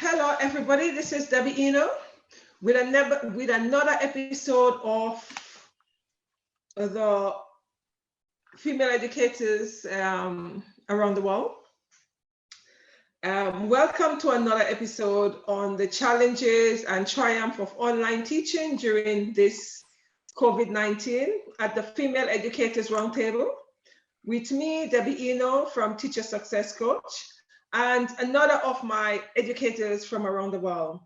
Hello, everybody. This is Debby Enoe with another episode of the female educators around the world. Welcome to another episode on the challenges and triumph of online teaching during this COVID-19 at the Female Educators Roundtable. With me, Debby Enoe from Teacher Success Coach, and another of my educators from around the world.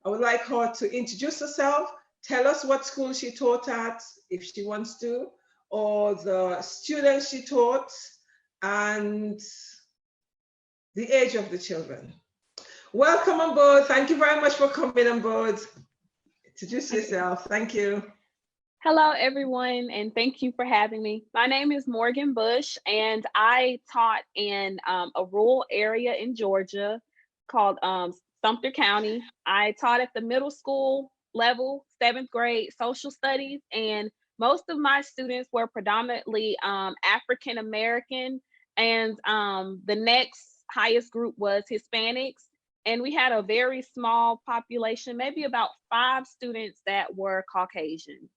I would like her to introduce herself, tell us what school she taught at, if she wants to, or the students she taught, and the age of the children. Welcome on board. Thank you very much for coming on board. Introduce yourself. Thank you. Hello, everyone, and thank you for having me. My name is Morgan Bush, and I taught in a rural area in Georgia called Sumter County. I taught at the middle school level, 7th grade social studies, and most of my students were predominantly African American, and the next highest group was Hispanics. And we had a very small population, maybe about 5 students that were Caucasian.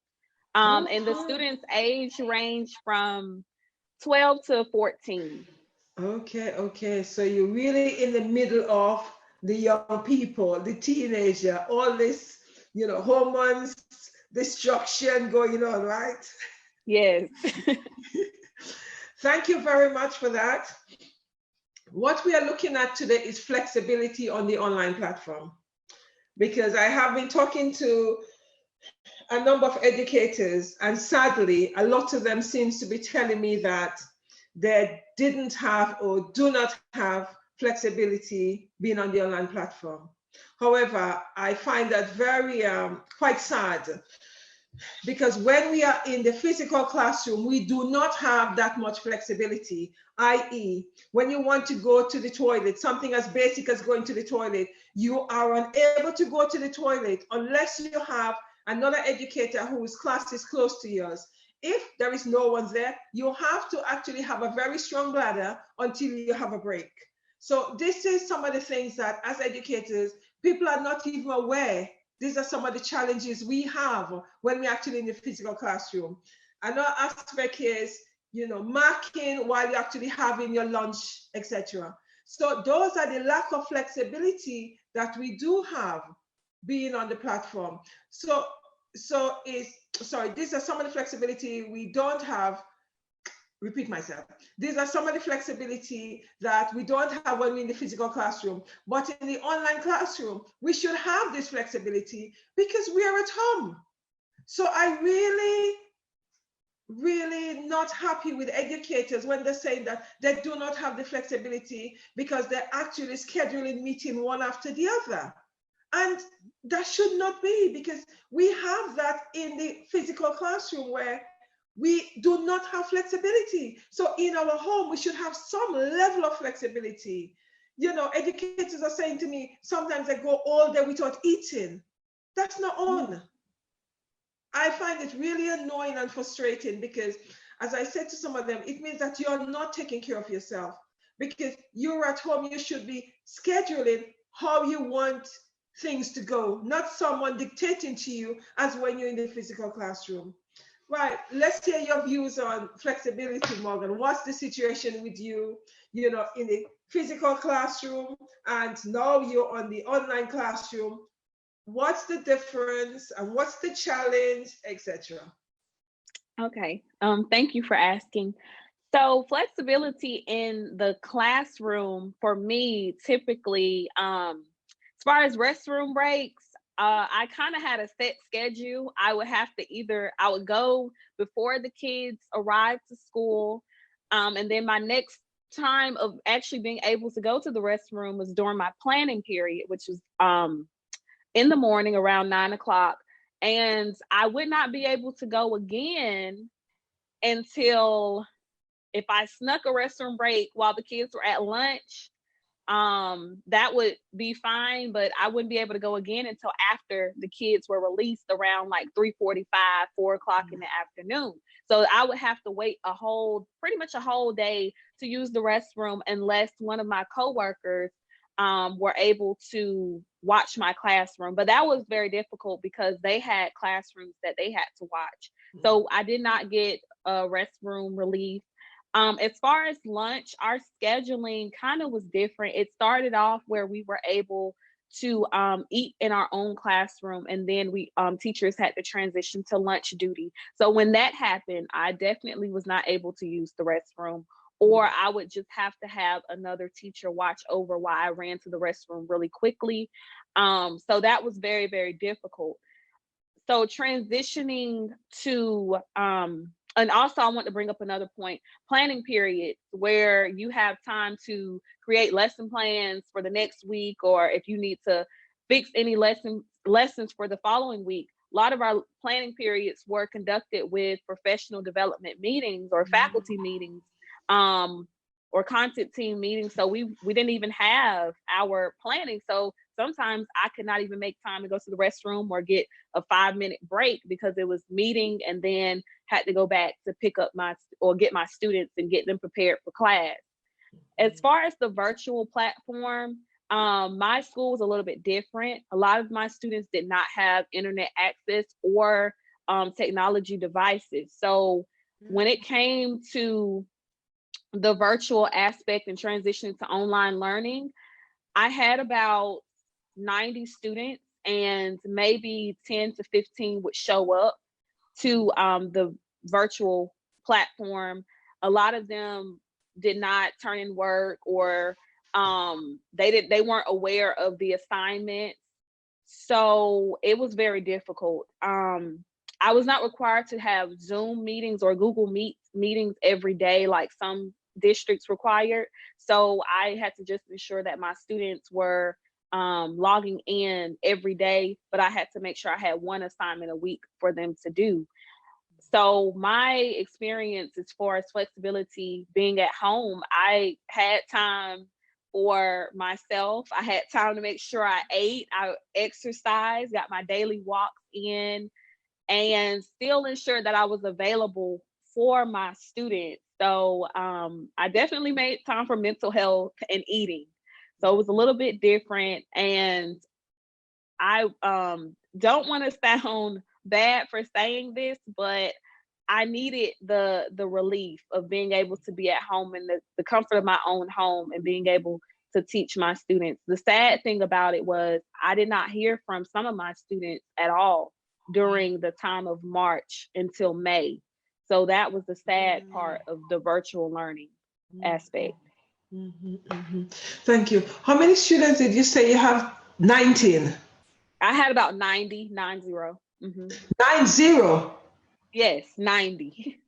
And the students' age range from 12 to 14. Okay. So you're really in the middle of the young people, the teenager, all this, hormones, destruction going on, right? Yes. Thank you very much for that. What we are looking at today is flexibility on the online platform, because I have been talking to a number of educators, and sadly, a lot of them seems to be telling me that they didn't have or do not have flexibility being on the online platform. However, I find that very quite sad, because when we are in the physical classroom, we do not have that much flexibility, i.e., when you want to go to the toilet, something as basic as going to the toilet, you are unable to go to the toilet unless you have another educator whose class is close to yours. If there is no one there, you have to actually have a very strong bladder until you have a break. So this is some of the things that as educators, people are not even aware. These are some of the challenges we have when we're actually in the physical classroom. Another aspect is, marking while you're actually having your lunch, etc. So those are the lack of flexibility that we do have being on the platform. These are some of the flexibility we don't have. Repeat myself. These are some of the flexibility that we don't have when we're in the physical classroom. But in the online classroom, we should have this flexibility because we are at home. So I really not happy with educators when they're saying that they do not have the flexibility because they're actually scheduling meeting one after the other. And that should not be, because we have that in the physical classroom where we do not have flexibility. So in our home, we should have some level of flexibility. Educators are saying to me, sometimes they go all day without eating. That's not on. I find it really annoying and frustrating because, as I said to some of them, it means that you're not taking care of yourself, because you're at home, you should be scheduling how you want things to go, not someone dictating to you as when you're in the physical classroom. Right, let's hear your views on flexibility, Morgan. What's the situation with you, in the physical classroom, and now you're on the online classroom? What's the difference and what's the challenge, etc.? Okay, thank you for asking. So flexibility in the classroom for me, typically, as far as restroom breaks, I kind of had a set schedule. I would go before the kids arrived to school. And then my next time of actually being able to go to the restroom was during my planning period, which was in the morning around 9 o'clock. And I would not be able to go again until, if I snuck a restroom break while the kids were at lunch, that would be fine, but I wouldn't be able to go again until after the kids were released around like 3:45, 4 o'clock in the afternoon. So I would have to wait pretty much a whole day to use the restroom unless one of my coworkers were able to watch my classroom. But that was very difficult because they had classrooms that they had to watch. So I did not get a restroom relief. As far as lunch, our scheduling kind of was different. It started off where we were able to eat in our own classroom, and then we teachers had to transition to lunch duty. So when that happened, I definitely was not able to use the restroom, or I would just have to have another teacher watch over while I ran to the restroom really quickly. So that was very, very difficult. So transitioning to and also I want to bring up another point, planning periods where you have time to create lesson plans for the next week, or if you need to fix any lessons for the following week. A lot of our planning periods were conducted with professional development meetings or faculty meetings, or content team meetings. So we didn't even have our planning. So sometimes I could not even make time to go to the restroom or get a 5-minute break because it was meeting, and then had to go back to pick up get my students and get them prepared for class. As far as the virtual platform, my school was a little bit different. A lot of my students did not have internet access or technology devices. So when it came to the virtual aspect and transitioning to online learning, I had about 90 students, and maybe 10 to 15 would show up to the virtual platform. A lot of them did not turn in work, or they weren't aware of the assignments. So it was very difficult. I was not required to have Zoom meetings or Google Meet meetings every day like some districts required. So I had to just ensure that my students were logging in every day, but I had to make sure I had one assignment a week for them to do. So my experience as far as flexibility being at home, I had time for myself. I had time to make sure I ate, I exercised, got my daily walks in, and still ensure that I was available for my students. So I definitely made time for mental health and eating. So it was a little bit different. And I don't want to sound bad for saying this, but I needed the relief of being able to be at home in the comfort of my own home and being able to teach my students. The sad thing about it was I did not hear from some of my students at all during the time of March until May. So that was the sad part of the virtual learning aspect. Thank you. How many students did you say you have? 19. I had about 90, 90. 90. Yes, 90.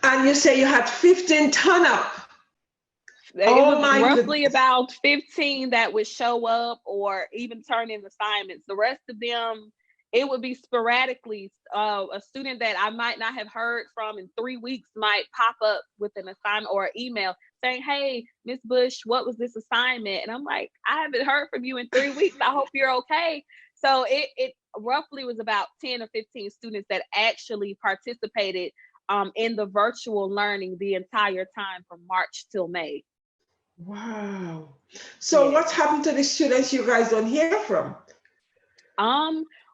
And you say you had 15 turn up. It was roughly about 15 that would show up or even turn in assignments. The rest of them, it would be sporadically. A student that I might not have heard from in 3 weeks might pop up with an assignment or an email saying, "Hey, Miss Bush, what was this assignment?" And I'm like, "I haven't heard from you in 3 weeks. I hope you're okay." So it roughly was about 10 or 15 students that actually participated in the virtual learning the entire time from March till May. Wow. So what's happened to the students you guys don't hear from?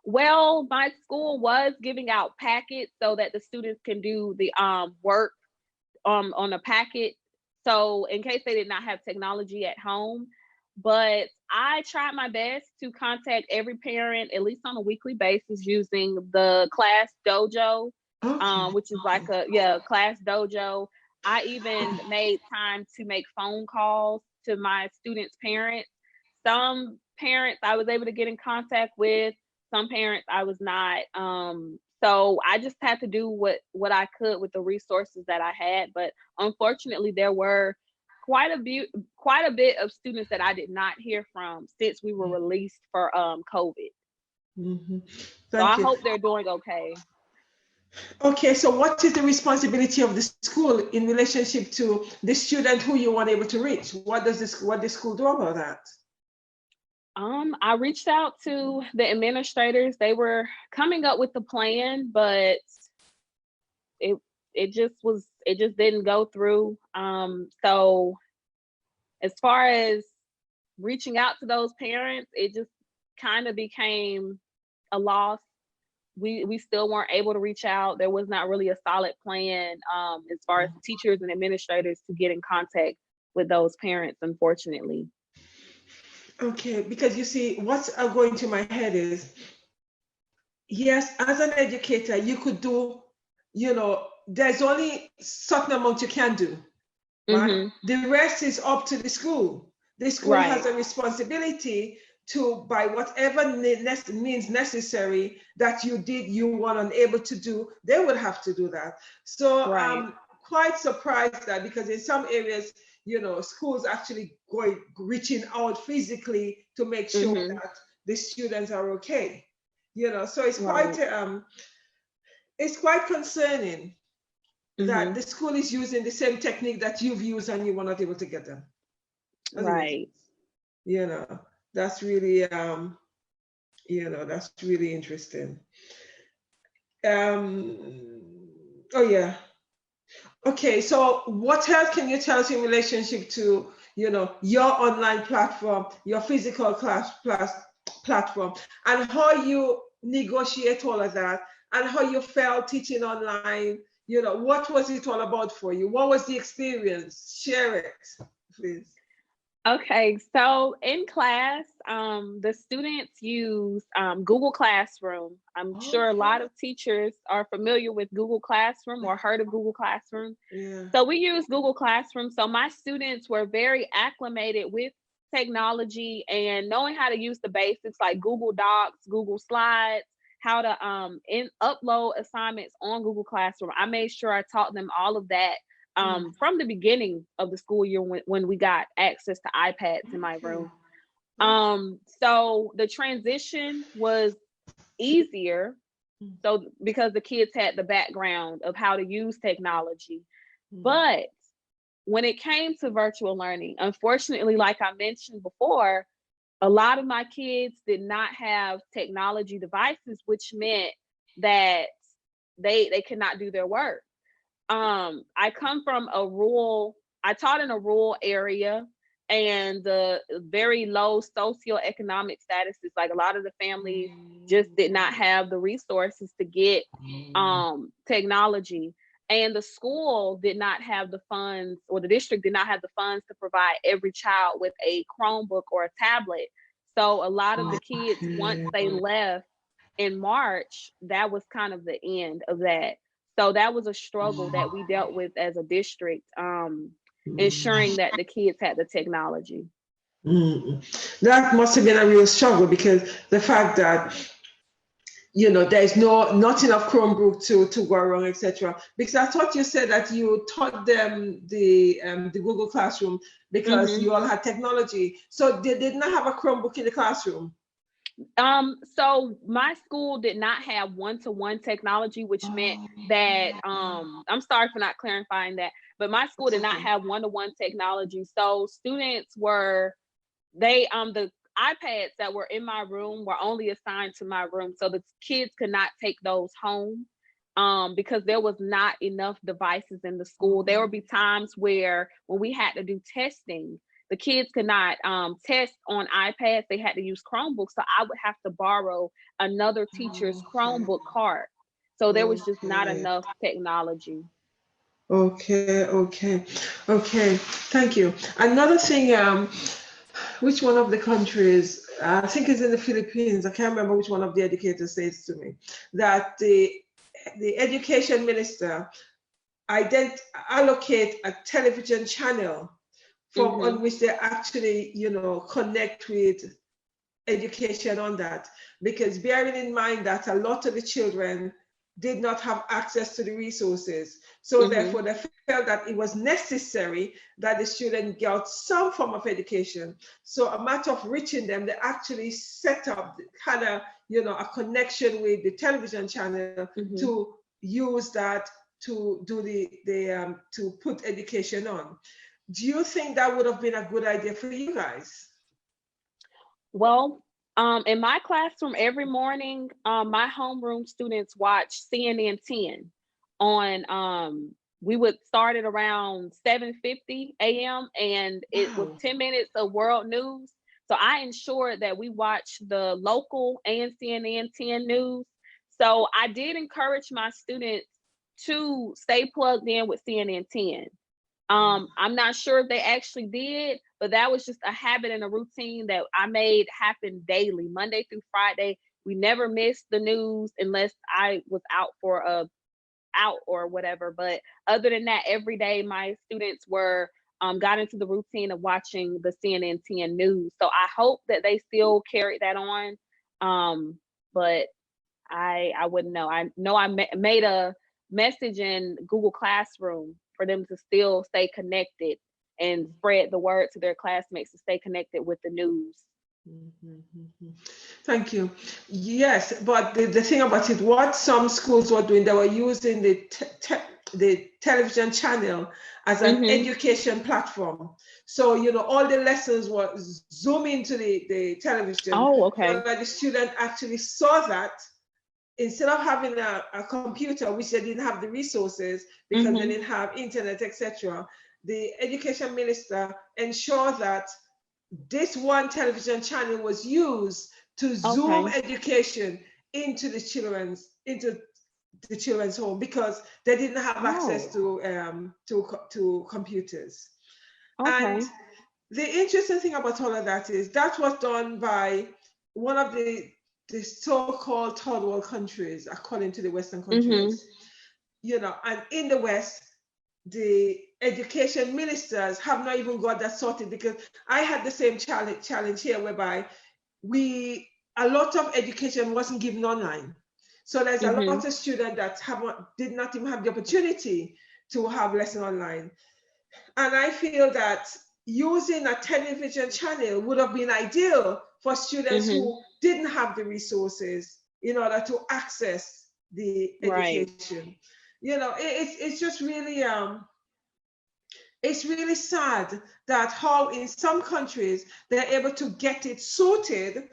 Well, my school was giving out packets so that the students can do the work on a packet. So in case they did not have technology at home, but I tried my best to contact every parent at least on a weekly basis using the Class Dojo, which is like a Class Dojo. I even made time to make phone calls to my students' parents. Some parents I was able to get in contact with, some parents I was not. So I just had to do what I could with the resources that I had. But unfortunately, there were quite a bit of students that I did not hear from since we were released for COVID. So I hope they're doing okay. Okay, so what is the responsibility of the school in relationship to the student who you weren't able to reach? What does the school do about that? I reached out to the administrators. They were coming up with the plan, but it just didn't go through. So as far as reaching out to those parents, it just kind of became a loss. We still weren't able to reach out. There was not really a solid plan as far as teachers and administrators to get in contact with those parents, unfortunately. Okay, because you see, what's going to my head is, yes, as an educator, you could do, there's only certain amount you can do, right? Mm-hmm. The rest is up to the school. The school has Right. a responsibility to, by whatever means necessary that you were unable to do, they would have to do that. So Right. I'm quite surprised that, because in some areas, schools actually reaching out physically to make sure Mm-hmm. that the students are okay. So Right. it's quite concerning that Mm-hmm. the school is using the same technique that you've used and you were not able to get them. Doesn't make sense. Right. You know, that's really that's really interesting. Oh yeah. Okay, so what else can you tell us in relationship to, your online platform, your physical platform, and how you negotiate all of that, and how you felt teaching online? What was it all about for you? What was the experience? Share it, please. Okay, so in class, the students use Google Classroom. I'm sure a lot Okay. of teachers are familiar with Google Classroom or heard of Google Classroom. Yeah. So we use Google Classroom. So my students were very acclimated with technology and knowing how to use the basics like Google Docs, Google Slides, how to upload assignments on Google Classroom. I made sure I taught them all of that Mm. from the beginning of the school year when we got access to iPads in my Okay. room. Okay. So the transition was easier. Mm. So because the kids had the background of how to use technology. Mm. But when it came to virtual learning, unfortunately, like I mentioned before, a lot of my kids did not have technology devices, which meant that they could not do their work. I come from I taught in a rural area, and the very low socioeconomic status is like a lot of the families just did not have the resources to get technology, and the school did not have the funds, or the district did not have the funds to provide every child with a Chromebook or a tablet. So a lot of the kids, once Okay. they left in March, that was kind of the end of that. So that was a struggle that we dealt with as a district, ensuring that the kids had the technology. Mm. That must have been a real struggle, because the fact that there's not enough Chromebook to go around, etc. Because I thought you said that you taught them the Google Classroom because Hmm. you all had technology, so they did not have a Chromebook in the classroom. So my school did not have one-to-one technology, which meant Oh, that I'm sorry for not clarifying that, but my school it's did not okay. have one-to-one technology. So students were they the iPads that were in my room were only assigned to my room. So the kids could not take those home because there was not enough devices in the school. There would be times where when we had to do testing, the kids could not test on iPads. They had to use Chromebooks. So I would have to borrow another teacher's Okay. Chromebook card. So there was just not Okay. enough technology. Okay. Okay. Okay. Thank you. Another thing, which one of the countries, I think it's in the Philippines, I can't remember which one of the educators says to me, that the education minister allocate a television channel from Hmm. on which they actually, connect with education on that, because bearing in mind that a lot of the children did not have access to the resources, so Hmm. therefore they felt that it was necessary that the student got some form of education. So a matter of reaching them, they actually set up kind of, a connection with the television channel Hmm. to use that to do the to put education on. Do you think that would have been a good idea for you guys? Well, in my classroom every morning, my homeroom students watch CNN 10 on we would start at around 7:50 a.m. and it was Wow. 10 minutes of world news. So I ensured that we watch the local and CNN 10 news. So I did encourage my students to stay plugged in with CNN 10. I'm not sure if they actually did, but that was just a habit and a routine that I made happen daily, Monday through Friday. We never missed the news unless I was out for a out or whatever. But other than that, every day my students were got into the routine of watching the CNN 10 news. So I hope that they still carried that on. But I wouldn't know. I know made a message in Google Classroom for them to still stay connected and spread the word to their classmates to stay connected with the news. Thank you. Yes, but the thing about it, what some schools were doing, they were using the television channel as an education platform. So, you know, all the lessons were zoom into the television. Oh, okay. So that the student actually saw that instead of having a computer, which they didn't have the resources because they didn't have internet, etc., the education minister ensured that this one television channel was used to zoom education into the children's home because they didn't have access to computers. Okay. And the interesting thing about all of that is that was done by one of the so-called third world countries, according to the Western countries. You know, and in the West, the education ministers have not even got that sorted, because I had the same challenge here, whereby a lot of education wasn't given online. So there's a lot of students that did not even have the opportunity to have lesson online. And I feel that using a television channel would have been ideal for students who didn't have the resources in order to access the education. You know, it's just really it's really sad that how in some countries they're able to get it sorted,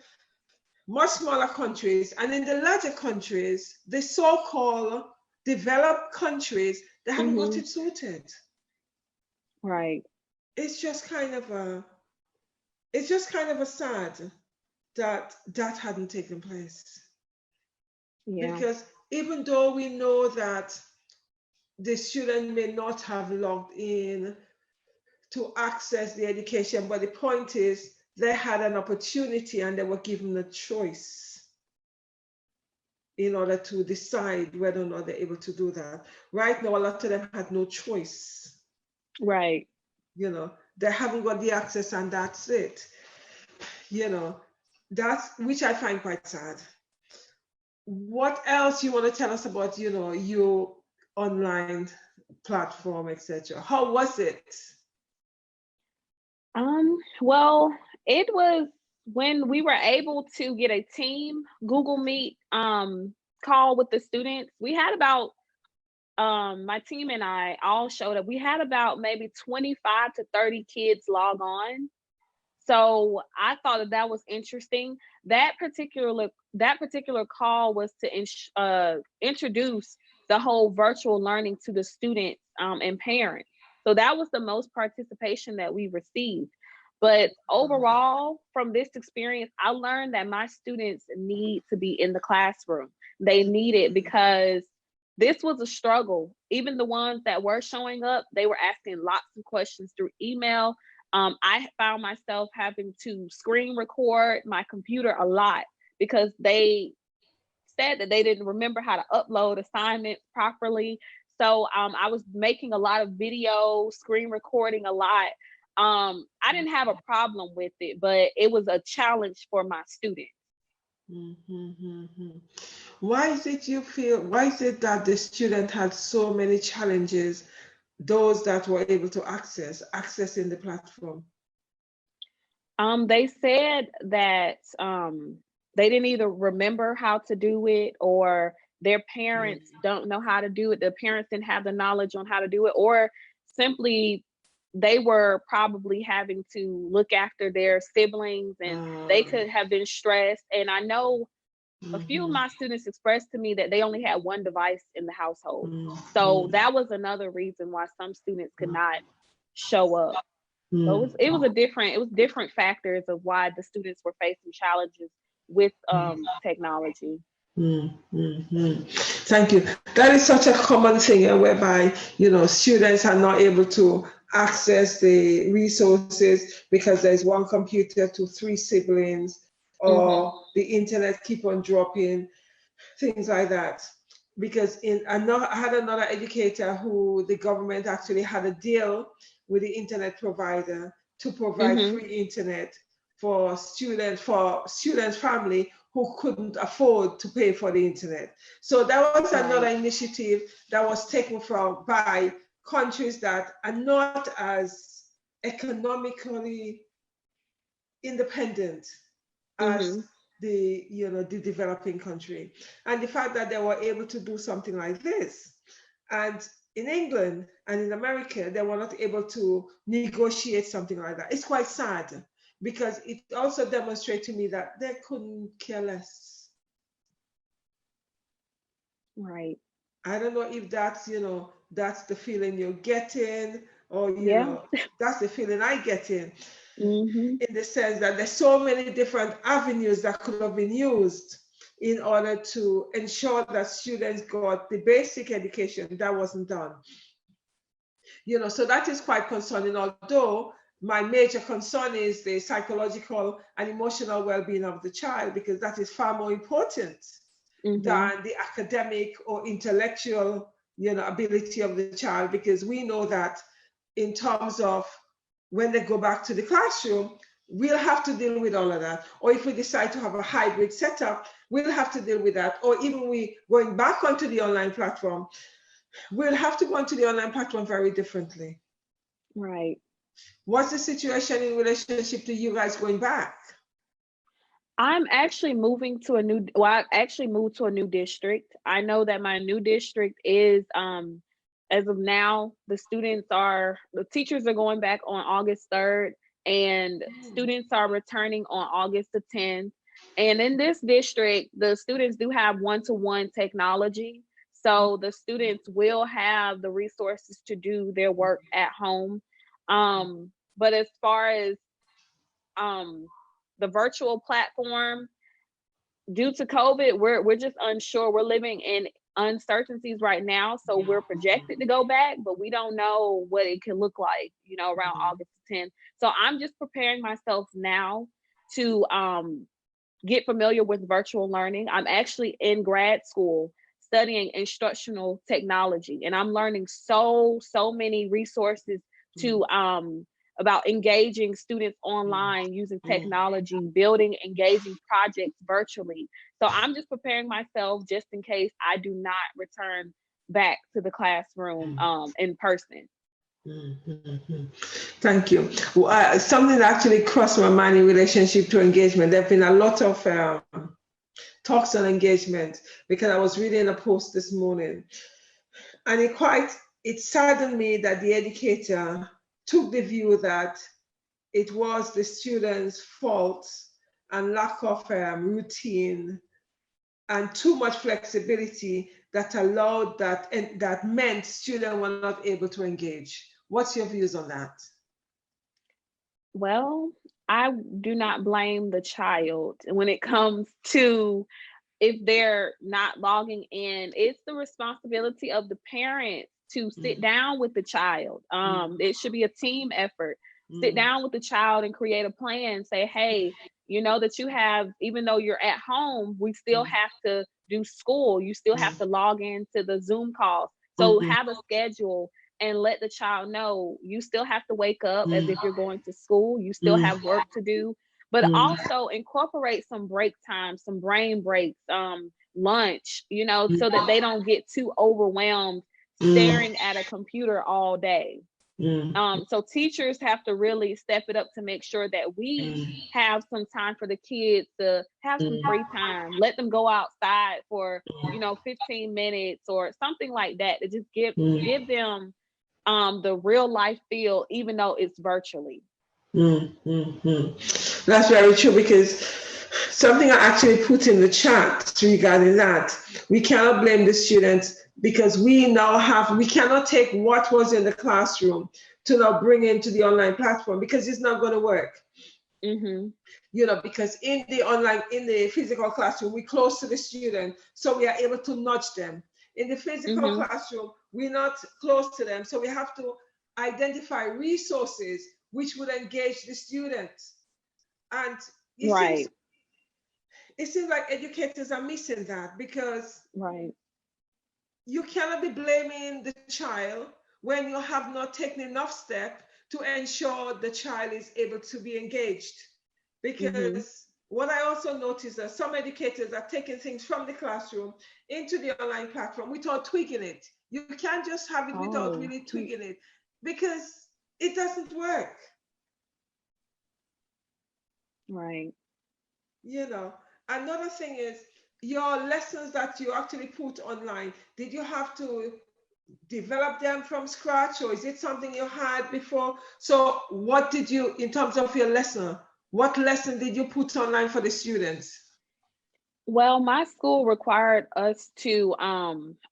much smaller countries, and in the larger countries, the so-called developed countries, they haven't got it sorted. Right. It's just kind of a sad that that hadn't taken place. Yeah. Because even though we know that the student may not have logged in to access the education, but the point is they had an opportunity and they were given a choice in order to decide whether or not they're able to do that. Right now, a lot of them had no choice. Right. You know, they haven't got the access and that's it. You know, that's, which I find quite sad. What else you want to tell us about, you know, your online platform, etc.? How was it? Well, it was when we were able to get a team Google Meet call with the students. We had about my team and I all showed up. We had about maybe 25 to 30 kids log on. So I thought that was interesting. That particular call was to introduce the whole virtual learning to the students and parents. So that was the most participation that we received. But overall, from this experience, I learned that my students need to be in the classroom. They need it because this was a struggle. Even the ones that were showing up, they were asking lots of questions through email. I found myself having to screen record my computer a lot because they said that they didn't remember how to upload assignments properly. So I was making a lot of video, screen recording a lot. I didn't have a problem with it, but it was a challenge for my students. Why is it that the student had so many challenges, those that were able to accessing the platform? They said that they didn't either remember how to do it, or their parents don't know how to do it. The parents didn't have the knowledge on how to do it, or simply they were probably having to look after their siblings and they could have been stressed. And I know a few of my students expressed to me that they only had one device in the household. So that was another reason why some students could not show up. So it was different factors of why the students were facing challenges with technology. Thank you. That is such a common thing, whereby students are not able to access the resources because there's one computer to three siblings, or the internet keep on dropping, things like that. Because I had another educator who the government actually had a deal with the internet provider to provide free internet for students family who couldn't afford to pay for the internet. So that was another initiative that was taken by countries that are not as economically independent as the developing country. And the fact that they were able to do something like this, and in England and in America they were not able to negotiate something like that, it's quite sad, because it also demonstrates to me that they couldn't care less. Right. I don't know if that's that's the feeling you're getting, or that's the feeling I get in the sense that there's so many different avenues that could have been used in order to ensure that students got the basic education that wasn't done. So that is quite concerning, although my major concern is the psychological and emotional well-being of the child, because that is far more important than the academic or intellectual ability of the child, because we know that in terms of when they go back to the classroom, we'll have to deal with all of that. Or if we decide to have a hybrid setup, we'll have to deal with that. Or even we going back onto the online platform, we'll have to go onto the online platform very differently. Right. What's the situation in relationship to you guys going back? I'm actually moving to I actually moved to a new district. I know that my new district is, as of now, the teachers are going back on August 3rd, and students are returning on August the 10th. And in this district, the students do have one-to-one technology. So the students will have the resources to do their work at home. But as far as the virtual platform, due to COVID, we're just unsure. We're living in uncertainties right now. So we're projected to go back, but we don't know what it can look like, around August 10th. So I'm just preparing myself now to get familiar with virtual learning. I'm actually in grad school studying instructional technology, and I'm learning so many resources to about engaging students online using technology, building engaging projects virtually. So I'm just preparing myself just in case I do not return back to the classroom in person. Thank you. Something actually crossed my mind in relationship to engagement. There have been a lot of talks on engagement, because I was reading a post this morning, and it saddened me that the educator took the view that it was the students' fault and lack of routine and too much flexibility that allowed that meant students were not able to engage. What's your views on that? Well, I do not blame the child when it comes to if they're not logging in. It's the responsibility of the parent to sit down with the child. It should be a team effort. Sit down with the child and create a plan. Say, hey, that you have, even though you're at home, we still have to do school. You still have to log into the Zoom calls. So have a schedule and let the child know you still have to wake up as if you're going to school. You still have work to do, but also incorporate some break time, some brain breaks, lunch, so that they don't get too overwhelmed staring at a computer all day. So teachers have to really step it up to make sure that we have some time for the kids to have some free time. Let them go outside for 15 minutes or something like that, to just give them the real life feel, even though it's virtually. That's very true, because something I actually put in the chat regarding that, we cannot blame the students, because we cannot take what was in the classroom, to now bring into the online platform, because it's not going to work. Mm-hmm. You know, because in the physical classroom, we're close to the student, so we are able to nudge them. In the physical Mm-hmm. classroom, we're not close to them, so we have to identify resources which would engage the students. And Right. it seems like educators are missing that, because Right. you cannot be blaming the child when you have not taken enough step to ensure the child is able to be engaged. Mm-hmm. Because what I also noticed that some educators are taking things from the classroom into the online platform without tweaking it. You can't just have it without Oh, really tweaking it, because it doesn't work. right. You know, another thing is your lessons that you actually put online. Did you have to develop them from scratch, or is it something you had before? So what did you, in terms of your lesson, what lesson did you put online for the students? Well, my school required us to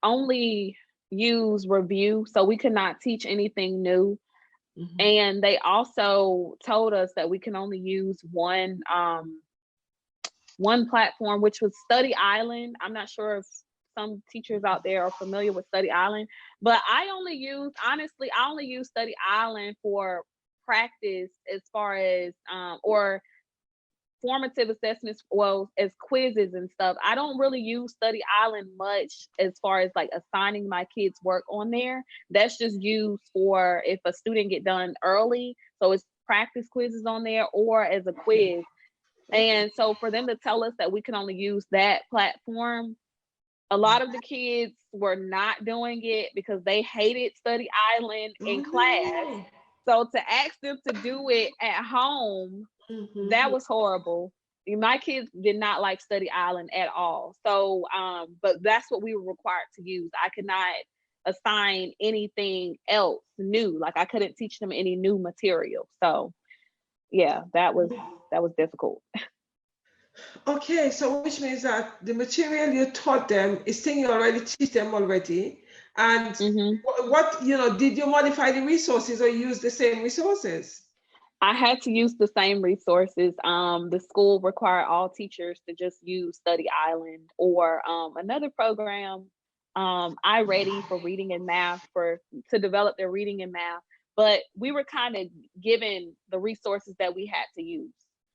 only use review, so we could not teach anything new. Mhm. And they also told us that we can only use one platform, which was Study Island. I'm not sure if some teachers out there are familiar with Study Island, but honestly, I only use Study Island for practice as far as or formative assessments, well, as quizzes and stuff. I don't really use Study Island much as far as like assigning my kids work on there. That's just used for if a student get done early, so it's practice quizzes on there or as a quiz. Okay. And so for them to tell us that we can only use that platform, a lot of the kids were not doing it because they hated Study Island in class. Oh. So to ask them to do it at home, that Mhm. was horrible. My kids did not like Study Island at all. So, but that's what we were required to use. I could not assign anything else new. Like I couldn't teach them any new material. So, yeah, that was difficult. Okay, so which means that the material you taught them is thing you already teach them already. And Hmm. what, did you modify the resources or use the same resources? I had to use the same resources. The school required all teachers to just use Study Island or another program, iReady for reading and math to develop their reading and math. But we were kind of given the resources that we had to use.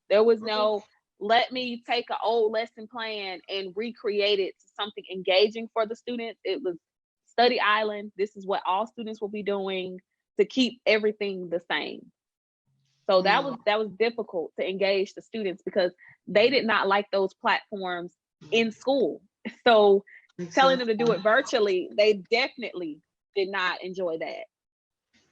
There was no let me take an old lesson plan and recreate it to something engaging for the students. It was Study Island. This is what all students will be doing to keep everything the same. So Wow. that was difficult to engage the students because they did not like those platforms in school. So telling them to do Exactly. it virtually, they definitely did not enjoy that.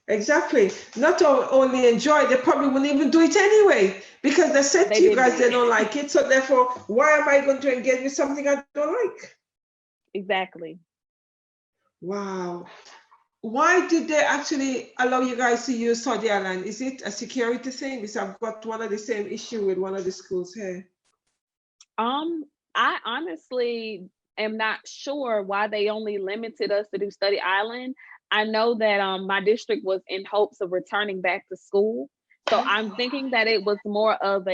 Exactly. Not only enjoy, they probably wouldn't even do it anyway, because they said They to you didn't guys do they it. don't like it. So therefore, why am I going to engage with something I don't like? Exactly. Wow. Why did they actually allow you guys to use Saudi Island? Is it a security thing? Because I've got one of the same issue with one of the schools here. Um, I honestly am not sure why they only limited us to do Study Island. I know that my district was in hopes of returning back to school. So I'm thinking that it was more of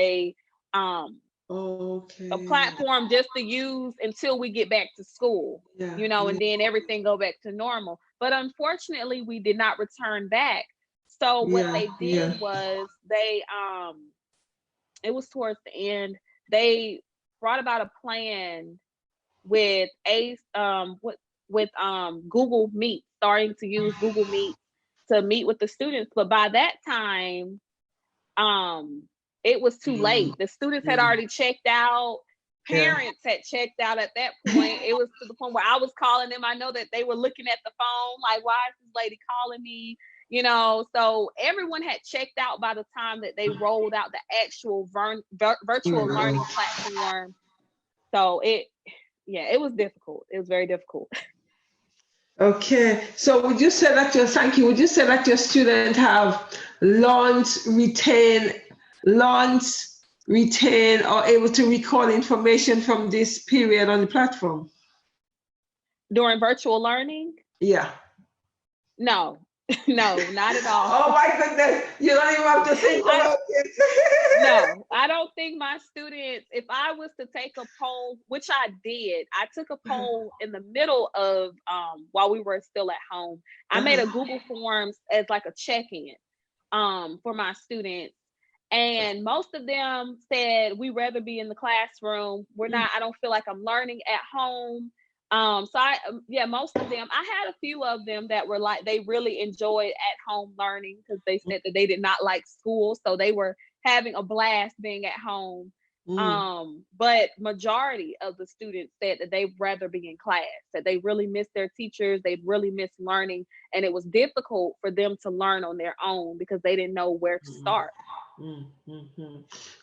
um a Okay. platform just to use until we get back to school, Yeah. and then everything go back to normal. But unfortunately, we did not return back. So what Yeah. they Yeah. did was it was towards the end, they brought about a plan with Google Meet, starting to use Google Meet to meet with the students. But by that time, um it was too late. The students had already checked out, Yeah. parents had checked out at that point. It was to the point where I was calling them. I know that they were looking at the phone like, why is this lady calling me? So everyone had checked out by the time that they rolled out the actual virtual learning platform. So it was difficult. It was very difficult. Okay, so would you say that your students have learned, learned, retain, or able to recall information from this period on the platform? During virtual learning, Yeah. no. No, not at all. Oh my goodness, you don't even have to think I, about it. no, I don't think my students, if I was to take a poll, which I did, I took a poll in the middle of while we were still at home. I made a Google Forms as like a check-in for my students. And most of them said we rather be in the classroom. I don't feel like I'm learning at home. Yeah, most of them, I had a few of them that were like, they really enjoyed at home learning because they said that they did not like school. So they were having a blast being at home. But majority of the students said that they'd rather be in class, that they really miss their teachers, they really miss learning, and it was difficult for them to learn on their own because they didn't know where to start.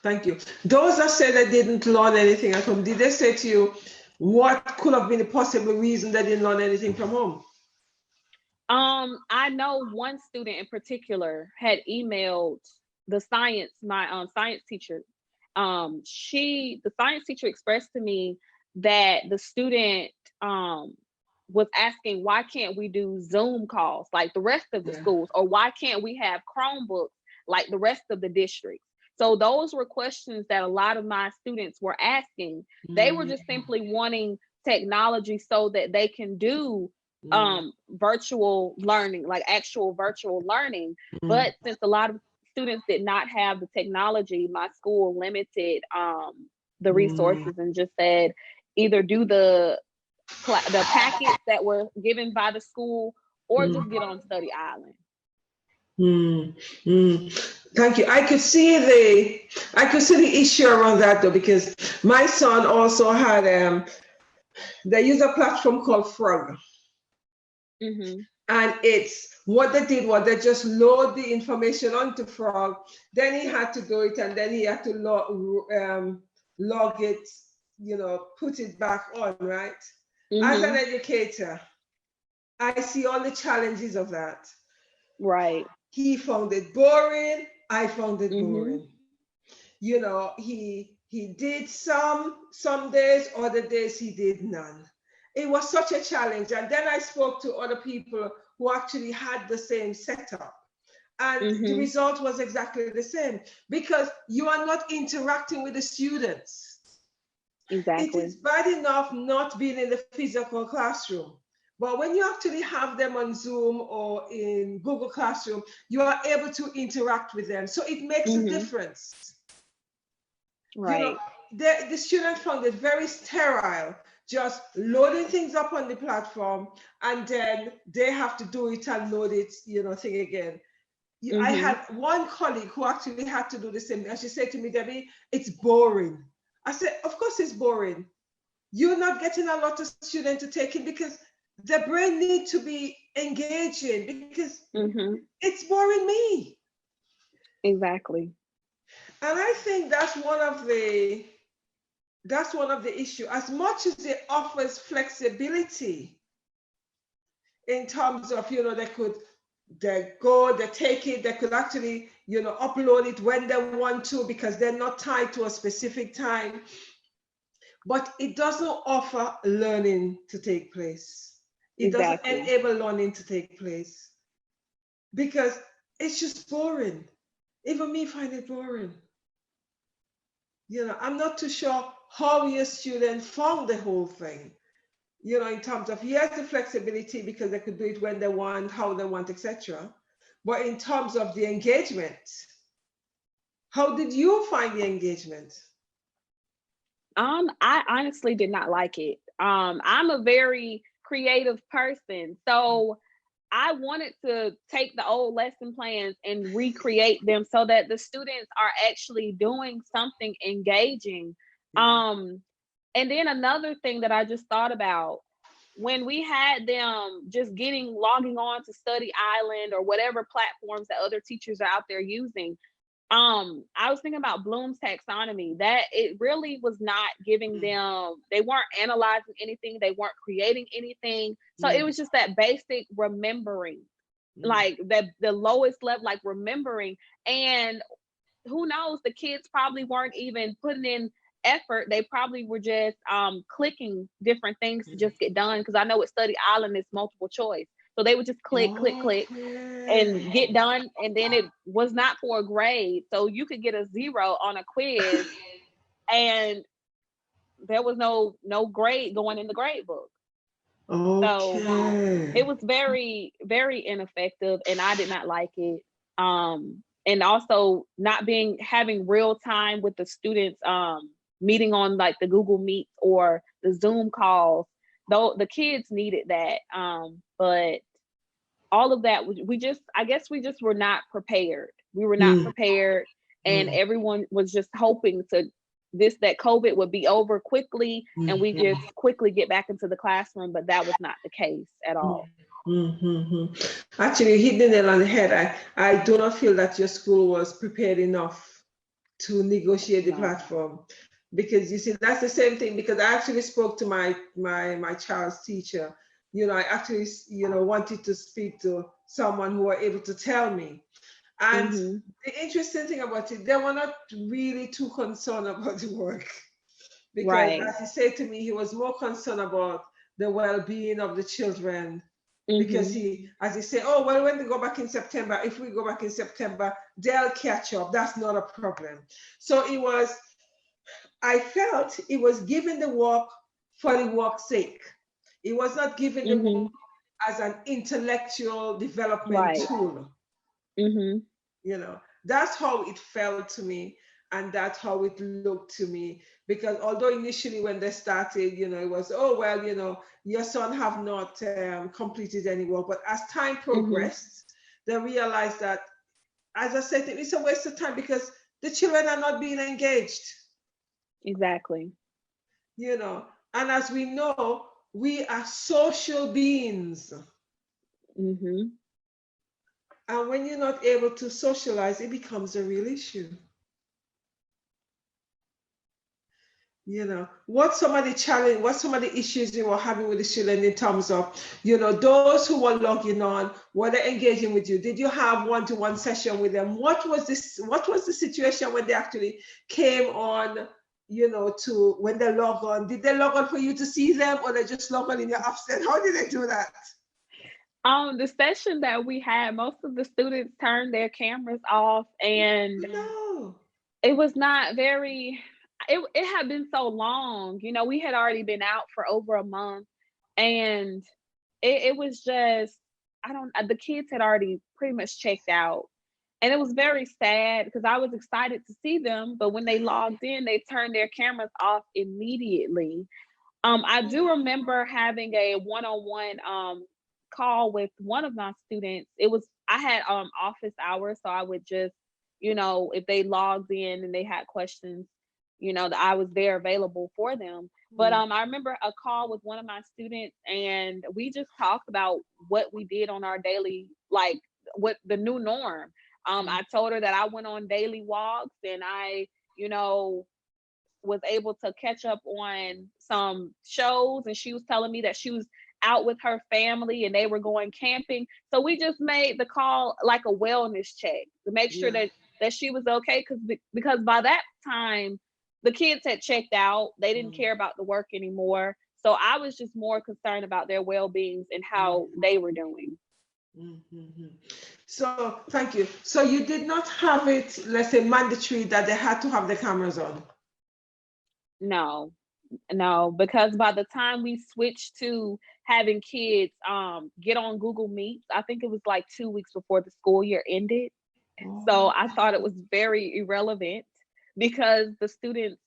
Thank you. Those that said they didn't learn anything at home, did they say to you what could have been a possible reason they didn't learn anything from home? I know one student in particular had emailed the my science teacher. The science teacher expressed to me that the student was asking, why can't we do Zoom calls like the rest of the schools, or why can't we have Chromebooks like the rest of the districts? So those were questions that a lot of my students were asking. They were just simply wanting technology so that they can do virtual learning, like actual virtual learning. But since a lot of students did not have the technology, my school limited the resources and just said either do the packets that were given by the school or just get on Study Island. Thank you. I could see the issue around that though, because my son also had they use a platform called Frog. And it's what they did was they just load the information onto Frog, then he had to do it, and then he had to log it, put it back on, right? As an educator, I see all the challenges of that. Right. He found it boring. I found it boring. He did some days, other days he did none. It was such a challenge. And then I spoke to other people who actually had the same setup. And the result was exactly the same, because you are not interacting with the students. Exactly. It is bad enough not being in the physical classroom. But when you actually have them on Zoom or in Google Classroom, you are able to interact with them. So it makes a difference. Right. The students found it very sterile, just loading things up on the platform, and then they have to do it and load it, thing again. I had one colleague who actually had to do the same, and she said to me, Debbie, it's boring. I said, of course it's boring. You're not getting a lot of students to take it because the brain needs to be engaging, because it's boring me. Exactly. And I think that's one of the issues. As much as it offers flexibility in terms of, they take it, they could actually, upload it when they want to, because they're not tied to a specific time. But it doesn't offer learning to take place. It doesn't enable learning to take place, because it's just boring. Even me find it boring. I'm not too sure how your students found the whole thing, in terms of, yes, the flexibility, because they could do it when they want, how they want, etc. But in terms of the engagement, how did you find the engagement? I honestly did not like it. I'm a very creative person, so I wanted to take the old lesson plans and recreate them so that the students are actually doing something engaging. And then another thing that I just thought about, when we had them just logging on to Study Island or whatever platforms that other teachers are out there using, I was thinking about Bloom's taxonomy, that it really was not giving them, they weren't analyzing anything, they weren't creating anything. So it was just that basic remembering, like the lowest level, like remembering. And who knows, the kids probably weren't even putting in effort. They probably were just clicking different things to just get done. Because I know with Study Island, it's multiple choice. So they would just click, click, click, and get done. And then it was not for a grade. So you could get a 0 on a quiz, and there was no grade going in the grade book. So it was very, very ineffective, and I did not like it. And also not having real time with the students, meeting on like the Google Meet or the Zoom calls. Though the kids needed that, but all of that, I guess we just were not prepared. We were not prepared, and everyone was just hoping that COVID would be over quickly, and we just quickly get back into the classroom, but that was not the case at all. Actually, you hit the nail on the head. I do not feel that your school was prepared enough to negotiate the platform, because you see, that's the same thing, because I actually spoke to my child's teacher. I actually, wanted to speak to someone who were able to tell me. And the interesting thing about it, they were not really too concerned about the work, because as he said to me, he was more concerned about the well-being of the children, because as he said, oh, well, when they go back in September, if we go back in September, they'll catch up. That's not a problem. So I felt it was giving the work for the work's sake. It was not giving the work as an intellectual development tool. That's how it felt to me, and that's how it looked to me. Because although initially when they started, it was, oh, well, your son have not completed any work. But as time progressed, they realized that, as I said, it's a waste of time, because the children are not being engaged. Exactly. And as we know, we are social beings. And when you're not able to socialize, it becomes a real issue. What some of the issues you were having with the children in terms of, those who were logging on, were they engaging with you? Did you have one-to-one session with them? What was the situation when they actually came on, to when they log on? Did they log on for you to see them, or they just log on in your absence? How did they do that? The session that we had, most of the students turned their cameras off, and it was not very. It had been so long, we had already been out for over a month, and it was just, the kids had already pretty much checked out, and it was very sad, because I was excited to see them, but when they logged in, they turned their cameras off immediately. I do remember having a one-on-one call with one of my students. I had office hours, so I would just, if they logged in and they had questions, that I was there available for them. But I remember a call with one of my students, and we just talked about what we did on our daily, like what the new norm. I told her that I went on daily walks, and I, was able to catch up on some shows, and she was telling me that she was out with her family and they were going camping. So we just made the call like a wellness check to make sure that she was okay, because by that time the kids had checked out. They didn't care about the work anymore. So I was just more concerned about their well-being and how they were doing. So thank you. So you did not have it, let's say, mandatory that they had to have the cameras on? No, because by the time we switched to having kids get on Google Meets, I think it was like 2 weeks before the school year ended. So I thought it was very irrelevant, because the students,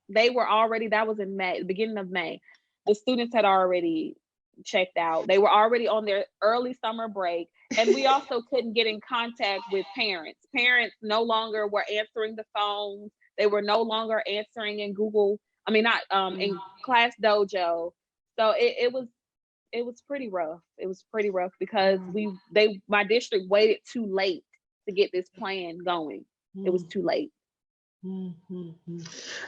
they were already, that was in May, the beginning of May. The students had already checked out. They were already on their early summer break. And we also couldn't get in contact with parents. Parents no longer were answering the phones. They were no longer answering in in Class Dojo. So it was pretty rough. It was pretty rough, because my district waited too late to get this plan going. It was too late.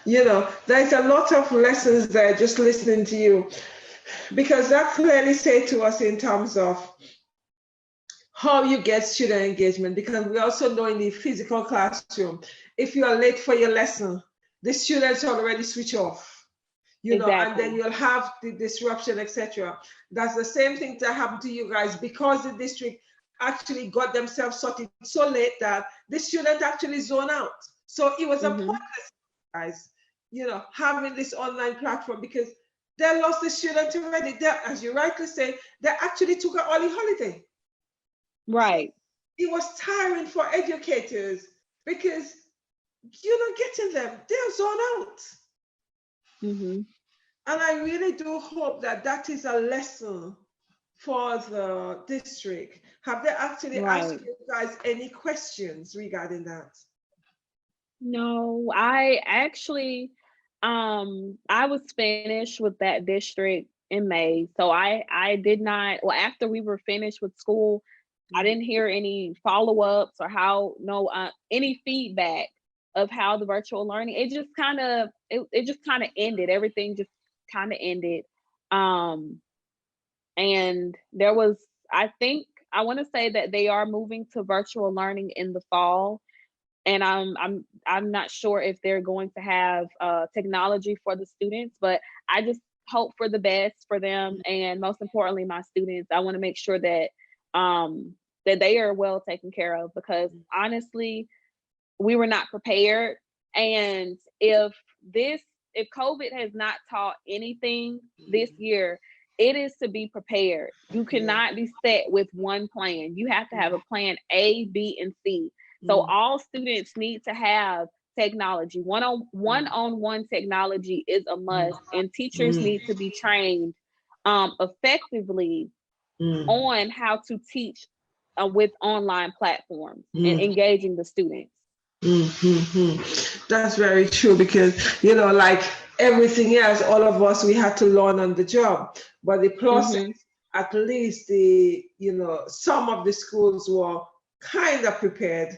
There's a lot of lessons there just listening to you, because that clearly said to us in terms of how you get student engagement, because we also know in the physical classroom, if you are late for your lesson, the students already switch off. and then Exactly. you'll have the disruption, etc. That's the same thing that happened to you guys because the district actually got themselves sorted so late that the student actually zone out. So it was a Mm-hmm. pointless, guys, having this online platform because they lost the student already. They, as you rightly say, they actually took an early holiday. Right. It was tiring for educators because you're not getting them. They're zone out. Mm-hmm. And I really do hope that that is a lesson for the district. Have they actually asked Right. you guys any questions regarding that? No, I actually, I was finished with that district in May. So I did not, well, after we were finished with school, I Mm. didn't hear any follow-ups or any feedback of how the virtual learning, it just kind of ended. Everything just kind of ended. Um, and there was, I think, I want to say that they are moving to virtual learning in the fall, and I'm not sure if they're going to have technology for the students, but I just hope for the best for them, and most importantly, my students. I want to make sure that that they are well taken care of, because honestly, we were not prepared. And if COVID has not taught anything this year, it is to be prepared. You Yeah. cannot be set with one plan. You have to have a plan A, B, and C. So Mm. all students need to have technology. One-on-one technology is a Mm. must, and teachers Mm. need to be trained effectively Mm. on how to teach with online platforms and Mm. engaging the students. Mm. That's very true because, like everything else, all of us, we had to learn on the job. But the plus is, Hmm. at least some of the schools were kind of prepared.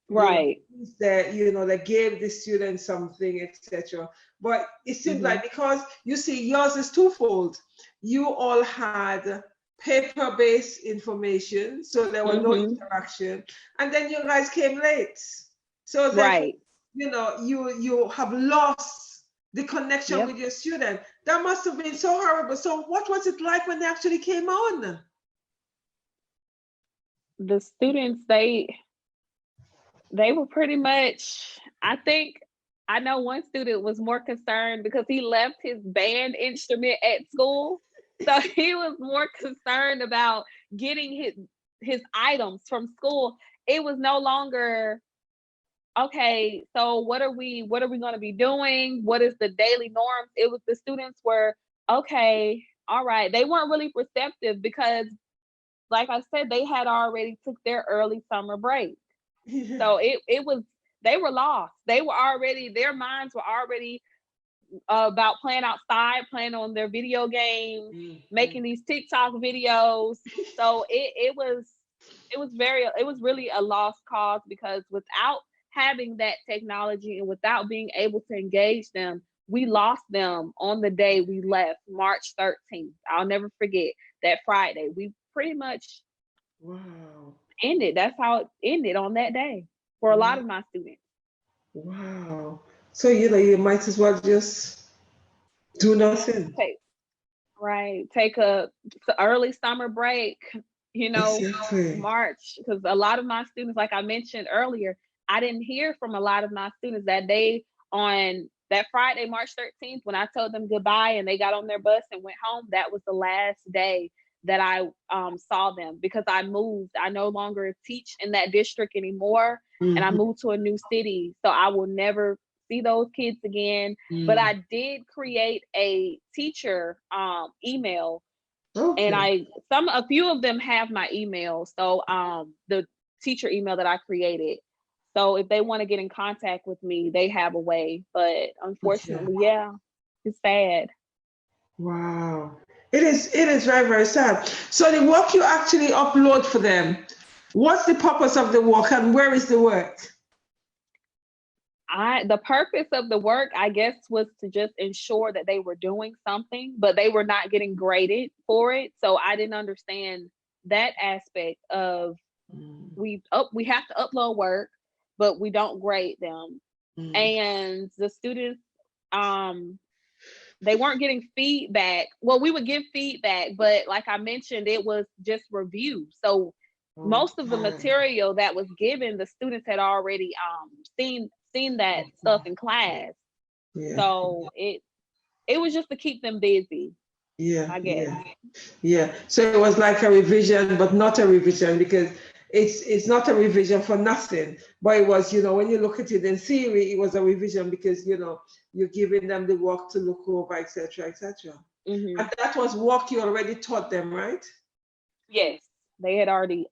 Right. At least they gave the students something, etc. But it seems Hmm. like because you see, yours is twofold. You all had paper-based information, so there were no Hmm. interaction, and then you guys came late. So therefore, Right. you have lost the connection Yep. with your student. That must have been so horrible. So what was it like when they actually came on? The students, they were pretty much, I think, I know one student was more concerned because he left his band instrument at school. So he was more concerned about getting his items from school. It was no longer, okay, so what are we going to be doing? What is the daily norms? It was, the students were, okay, all right. They weren't really receptive because, like I said, they had already took their early summer break. Yeah. So it was, they were lost. They were already, their minds were already about playing outside, playing on their video games, Mhm. making these TikTok videos. So it was really a lost cause, because without having that technology and without being able to engage them, we lost them on the day we left, March 13th. I'll never forget that Friday. We pretty much Wow. ended. That's how it ended on that day for a lot Wow. of my students. Wow. So you might as well just do nothing. Take take a early summer break, you know, Exactly. March, because a lot of my students, like I mentioned earlier, I didn't hear from a lot of my students that day, on that Friday, March 13th, when I told them goodbye and they got on their bus and went home. That was the last day that I saw them, because I moved. I no longer teach in that district anymore, and I Hmm. moved to a new city. So I will never see those kids again. But Mm. I did create a teacher email, and Okay. a few of them have my email. So the teacher email that I created. So if they want to get in contact with me, they have a way. But Okay. unfortunately, yeah, it's sad. Wow. It is very, very sad. So the work you actually upload for them, what's the purpose of the work and where is the work? The purpose of the work, I guess, was to just ensure that they were doing something, but they were not getting graded for it. So I didn't understand that aspect of, Mm. we have to upload work, but we don't grade them. Mm. And the students, um they weren't getting feedback. Well, we would give feedback, but like I mentioned, it was just review. So most of the material that was given, the students had already seen that stuff in class. Yeah. So it was just to keep them busy. Yeah, I guess. Yeah. So it was like a revision, but not a revision, because it's not a revision for nothing. But it was, when you look at it in theory, it was a revision because, you're giving them the work to look over, etc., etc. Mm-hmm. And that was work you already taught them, right? Yes, they had already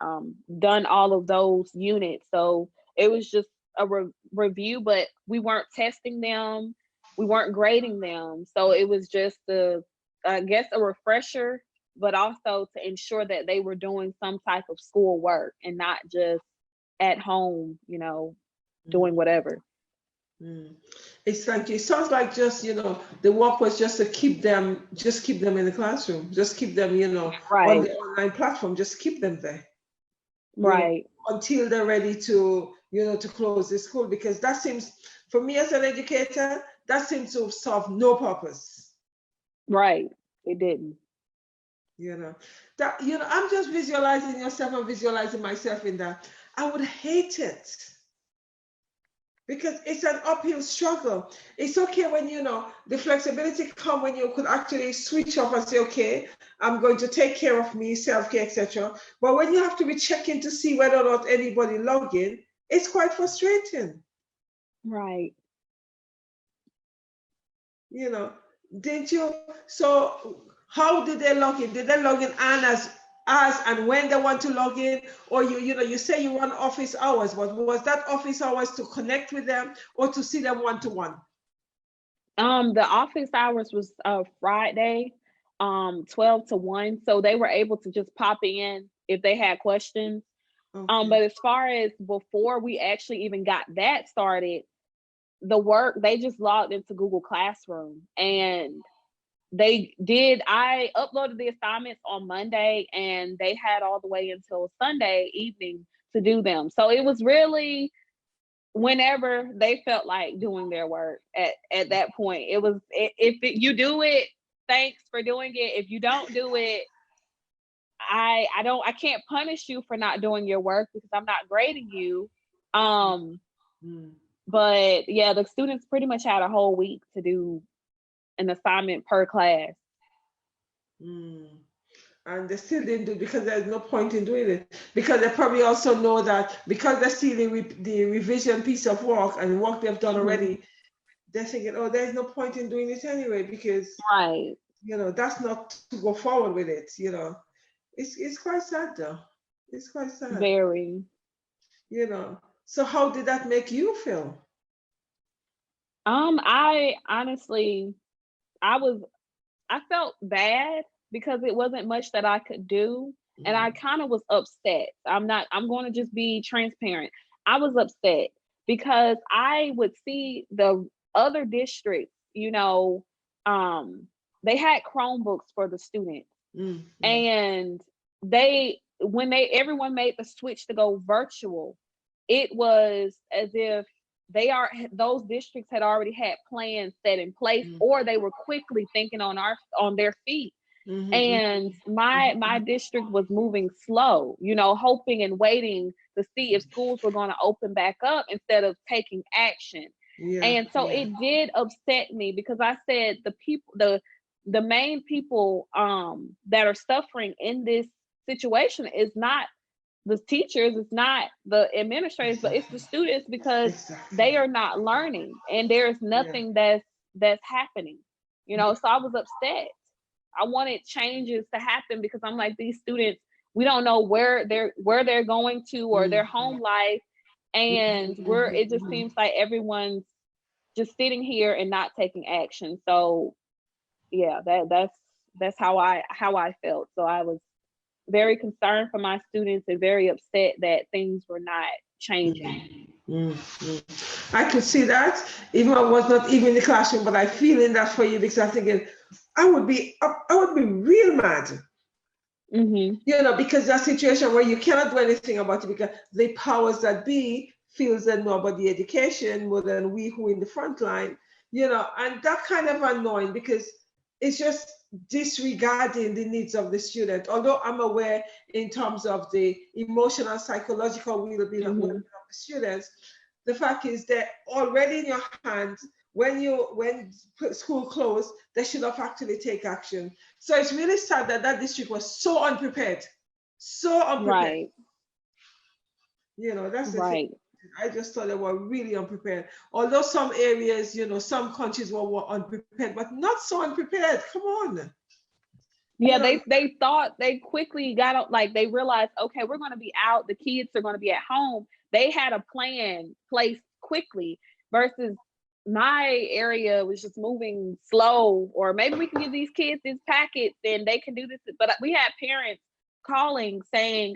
done all of those units. So it was just a review, but we weren't testing them. We weren't grading them. So it was just I guess a refresher, but also to ensure that they were doing some type of school work and not just at home, doing whatever. It's like, it sounds like just, the work was just to keep them in the classroom, just keep them, Right. on the online platform, just keep them there. Right. Until they're ready to, to close the school, because that seems, for me as an educator, that seems to serve no purpose. Right. It didn't. That, I'm just visualizing yourself and visualizing myself in that. I would hate it, because it's an uphill struggle. It's okay when, the flexibility come when you could actually switch off and say, okay, I'm going to take care of me, self-care, etc. But when you have to be checking to see whether or not anybody log in, it's quite frustrating. Right. Didn't you? So how did they log in? Did they log in as and when they want to log in? Or you say you run office hours, but was that office hours to connect with them or to see them one-to-one? The office hours was Friday, 12 to 1. So they were able to just pop in if they had questions. Okay. But as far as before we actually even got that started, the work, they just logged into Google Classroom and I uploaded the assignments on Monday and they had all the way until Sunday evening to do them. So it was really whenever they felt like doing their work at that point. It was, you do it, thanks for doing it. If you don't do it, I can't punish you for not doing your work because I'm not grading you. But yeah, the students pretty much had a whole week to do an assignment per class. And they still didn't do it because there's no point in doing it. Because they probably also know that because they're still the revision piece of work and work they've done already, they're thinking, oh, there's no point in doing it anyway because, right, that's not to go forward with it, It's quite sad though. It's quite sad. Very. So how did that make you feel? I honestly, I felt bad because it wasn't much that I could do. And I kind of was upset. I'm going to just be transparent. I was upset because I would see the other districts, they had Chromebooks for the students. And everyone made the switch to go virtual, it was as if those districts had already had plans set in place, or they were quickly thinking on their feet. And my district was moving slow, hoping and waiting to see if schools were going to open back up instead of taking action. And so it did upset me because I said the main people that are suffering in this situation is not the teachers, it's not the administrators, but it's the students because they are not learning and there's nothing that's happening, so I was upset. I wanted changes to happen because I'm like, these students, we don't know where they're going to or their home life, and it just seems like everyone's just sitting here and not taking action. So yeah, that's how I felt. So I was very concerned for my students and very upset that things were not changing. I could see that, even I was not even in the classroom, but I feeling that for you because I'm thinking I would be real mad. Because that situation where you cannot do anything about it because the powers that be feels that know about the education more than we who in the front line. and that kind of annoying because it's just disregarding the needs of the student. Although I'm aware in terms of the emotional, psychological well-being of Mm-hmm. the students, the fact is they're already in your hands. When school closed, they should have actually take action. So it's really sad that that district was so unprepared, so unprepared. Right. That's the thing. Right. I just thought they were really unprepared. Although some areas, some countries were unprepared, but not so unprepared. Come on. Yeah, they thought they quickly got out, like they realized, okay, we're going to be out, the kids are going to be at home. They had a plan placed quickly versus my area was just moving slow, or maybe we can give these kids these packets and they can do this. But we had parents calling saying,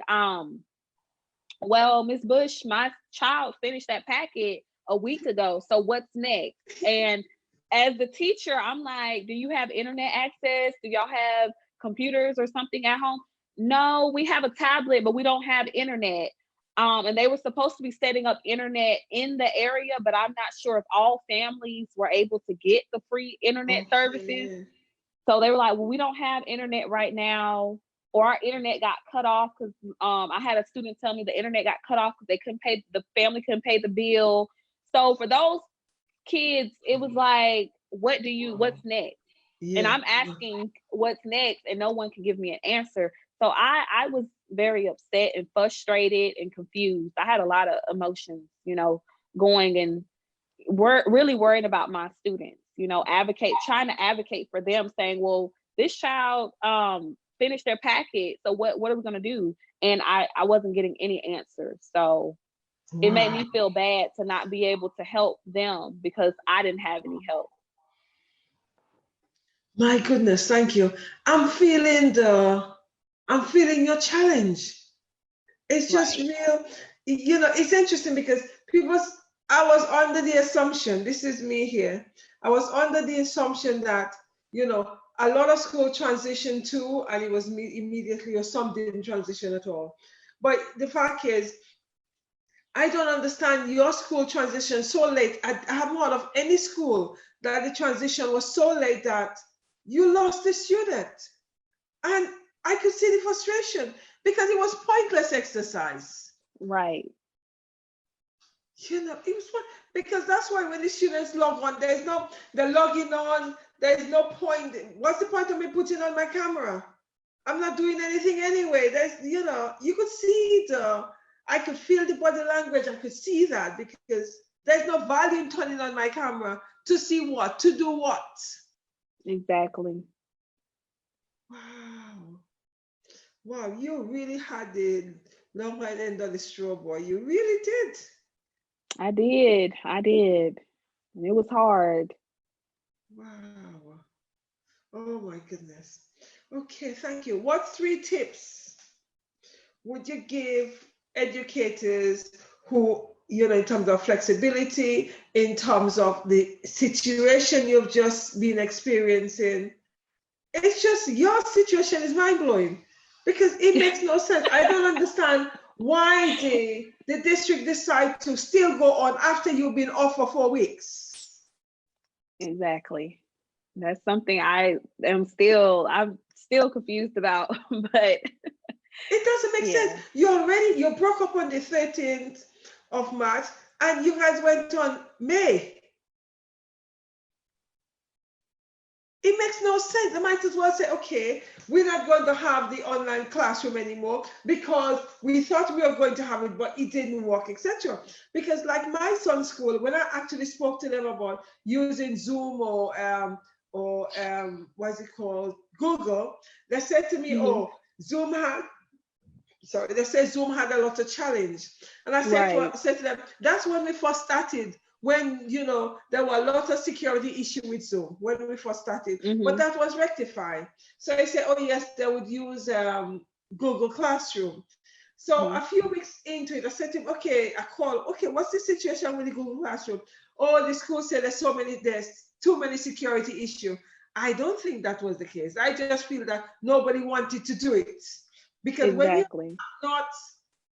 well, Miss Bush, my child finished that packet a week ago. So what's next? And as the teacher, I'm like, do you have internet access? Do y'all have computers or something at home? No, we have a tablet, but we don't have internet. And they were supposed to be setting up internet in the area, but I'm not sure if all families were able to get the free internet services. So they were like, well, we don't have internet right now, or our internet got cut off because I had a student tell me the internet got cut off because they couldn't pay, the family couldn't pay the bill. So for those kids, it was like, what's next? Yeah. And I'm asking what's next, and no one can give me an answer. So I was very upset and frustrated and confused. I had a lot of emotions, going, and we're really worried about my students, trying to advocate for them, saying, well, this child finished their packet, so what are we going to do? And I wasn't getting any answers. So it made me feel bad to not be able to help them because I didn't have any help. My goodness, thank you. I'm feeling your challenge. It's just real. It's interesting because I was under the assumption, this is me here, I was under the assumption that, a lot of school transitioned to, and it was immediately, or some didn't transition at all. But the fact is, I don't understand your school transition so late. I haven't heard of any school that the transition was so late that you lost the student. And I could see the frustration because it was pointless exercise. Right. It was fun because that's why when the students log on, they're logging on, there's no point. What's the point of me putting on my camera? I'm not doing anything anyway. You could see I could feel the body language. I could see that because there's no value in turning on my camera to see what, to do what. Exactly. Wow, you really had the long right end of the straw, boy. You really did. I did. And it was hard. Wow. Oh my goodness. Okay, thank you. What 3 tips would you give educators who, in terms of flexibility, in terms of the situation you've just been experiencing? It's just, your situation is mind-blowing because it makes no sense. I don't understand why the district decide to still go on after you've been off for 4 weeks. Exactly. That's something I'm still confused about, but it doesn't make sense. You broke up on the 13th of March and you guys went on May. It makes no sense. They might as well say, okay, we're not going to have the online classroom anymore because we thought we were going to have it, but it didn't work, etc. Because like my son's school, when I actually spoke to them about using Zoom or what's it called, Google, they said to me, Zoom had a lot of challenge. And I said to them, that's when we first started. When there were a lot of security issues with Zoom when we first started, but that was rectified. So I said, oh yes, they would use Google Classroom. So a few weeks into it, I said to him, okay, what's the situation with the Google Classroom? Oh, the school said there's too many security issues. I don't think that was the case. I just feel that nobody wanted to do it because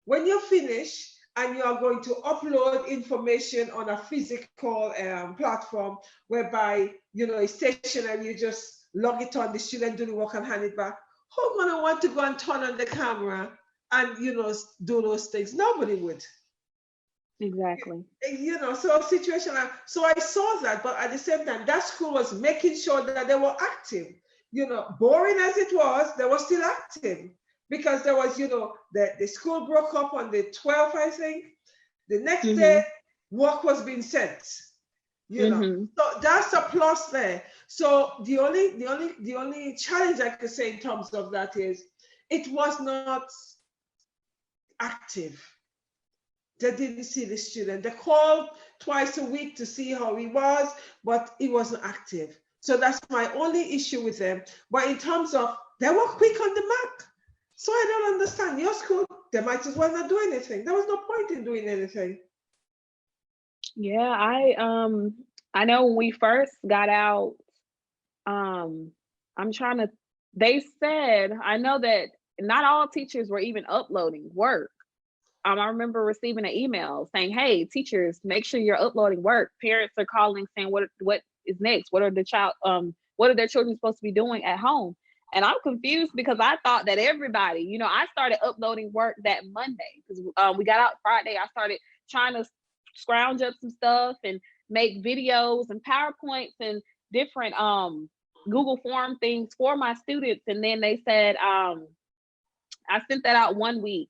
when you finish and you are going to upload information on a physical platform whereby, you know, it's stationary, you just log it on, the student do the work and hand it back. Who's going to want to go and turn on the camera and, you know, do those things? Nobody would. Exactly. You know, so situation, so I saw that, but at the same time, that school was making sure that they were active. You know, boring as it was, they were still active because there was, you know, the school broke up on the 12th, I think. The next day, work was being sent. You know, so that's a plus there. So the only challenge I could say in terms of that is it was not active. They didn't see the student. They called twice a week to see how he was, but he wasn't active. So that's my only issue with them. But in terms of, they were quick on the mark. So I don't understand. Your school, they might as well not do anything. There was no point in doing anything. Yeah, I know when we first got out, I'm trying to, they said, I know that not all teachers were even uploading work. I remember receiving an email saying, "Hey, teachers, make sure you're uploading work." Parents are calling saying, "What is next? What are what are their children supposed to be doing at home?" And I'm confused because I thought that everybody, you know, I started uploading work that Monday because we got out Friday. I started trying to scrounge up some stuff and make videos and PowerPoints and different Google form things for my students. And then they said I sent that out 1 week,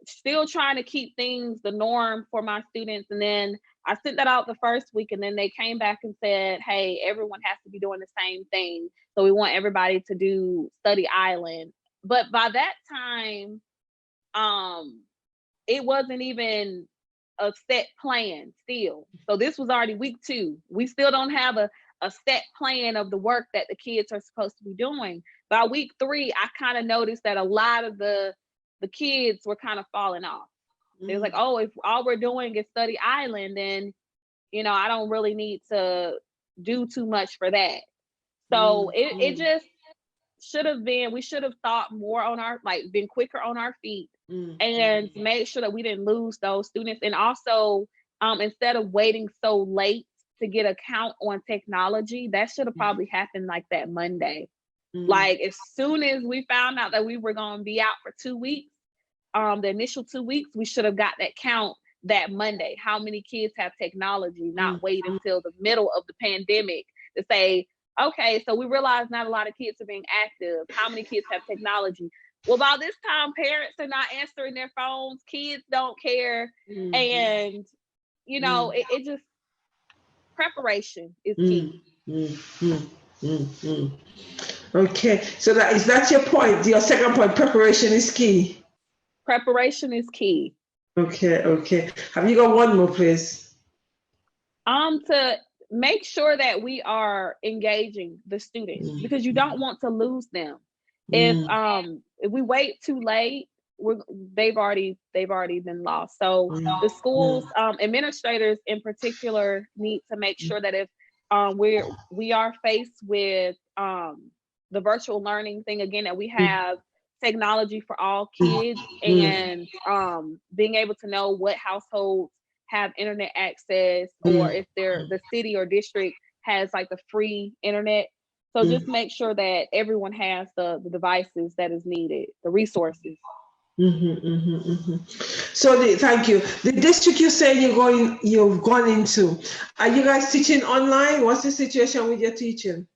still trying to keep things the norm for my students. And then I sent that out the first week, and then they came back and said, "Hey, everyone has to be doing the same thing. So we want everybody to do Study Island." But by that time, it wasn't even a set plan still. So this was already week 2. We still don't have a set plan of the work that the kids are supposed to be doing. By week 3, I kind of noticed that a lot of the kids were kind of falling off. It was like, oh, if all we're doing is Study Island, then, you know, I don't really need to do too much for that. So it just should have been, we should have thought more on our, like, been quicker on our feet and made sure that we didn't lose those students. And also, instead of waiting so late to get a count on technology, that should have probably happened like that Monday. Like, as soon as we found out that we were going to be out for 2 weeks, the initial 2 weeks, we should have got that count that Monday. How many kids have technology? Not wait until the middle of the pandemic to say, okay, so we realize not a lot of kids are being active. How many kids have technology? Well, by this time, parents are not answering their phones. Kids don't care. And, you know, it just, preparation is key. Okay, so is that your point? Your second point, preparation is key. Preparation is key. Okay. Have you got one more, please? To make sure that we are engaging the students, because you don't want to lose them. If we wait too late, they've already been lost. So the schools, administrators in particular, need to make sure that if we are faced with the virtual learning thing again, that we have technology for all kids, and being able to know what households have internet access, or if the city or district has like the free internet. So just make sure that everyone has the devices that is needed, the resources. So thank you. The district you say you've gone into, are you guys teaching online? What's the situation with your teaching?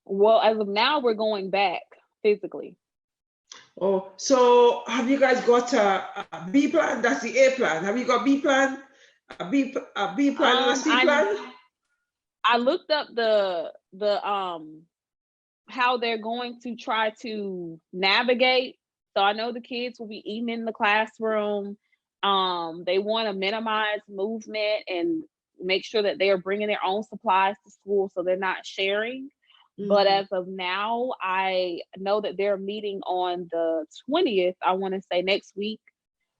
Well, as of now, we're going back physically. Oh, so have you guys got a B plan? That's the A plan. Have you got B plan? A B plan and a C plan? I looked up the how they're going to try to navigate. So I know the kids will be eating in the classroom. They want to minimize movement and make sure that they are bringing their own supplies to school, so they're not sharing. But as of now, I know that they're meeting on the 20th, I want to say next week.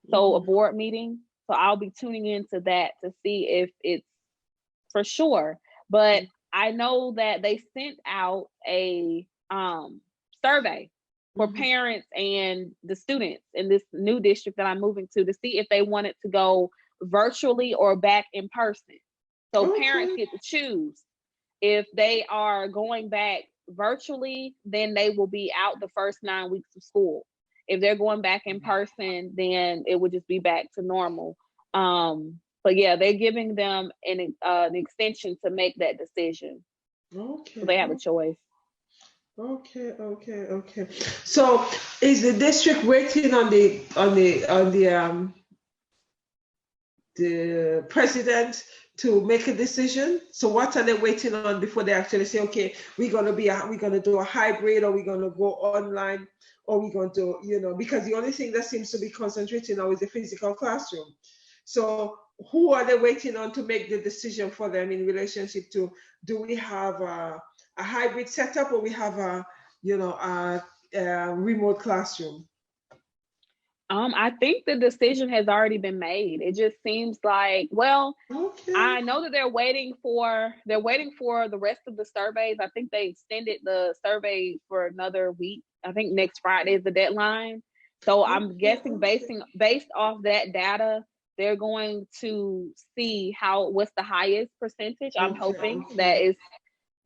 So a board meeting. So I'll be tuning into that to see if it's for sure. But I know that they sent out a survey for parents and the students in this new district that I'm moving to see if they wanted to go virtually or back in person. So parents get to choose. If they are going back virtually, then they will be out the first 9 weeks of school. If they're going back in person, then it would just be back to normal. But yeah, they're giving them an extension to make that decision. Okay. So they have a choice. Okay. So is the district waiting on the president to make a decision? So what are they waiting on before they actually say, okay, we're gonna do a hybrid, or we're gonna go online, or we're going to, because the only thing that seems to be concentrating now is the physical classroom. So who are they waiting on to make the decision for them in relationship to, do we have a hybrid setup, or we have a remote classroom? I think the decision has already been made. It just seems like, well, I know that they're waiting for the rest of the surveys. I think they extended the survey for another week. I think next Friday is the deadline. So I'm guessing based off that data, they're going to see what's the highest percentage. I'm hoping that is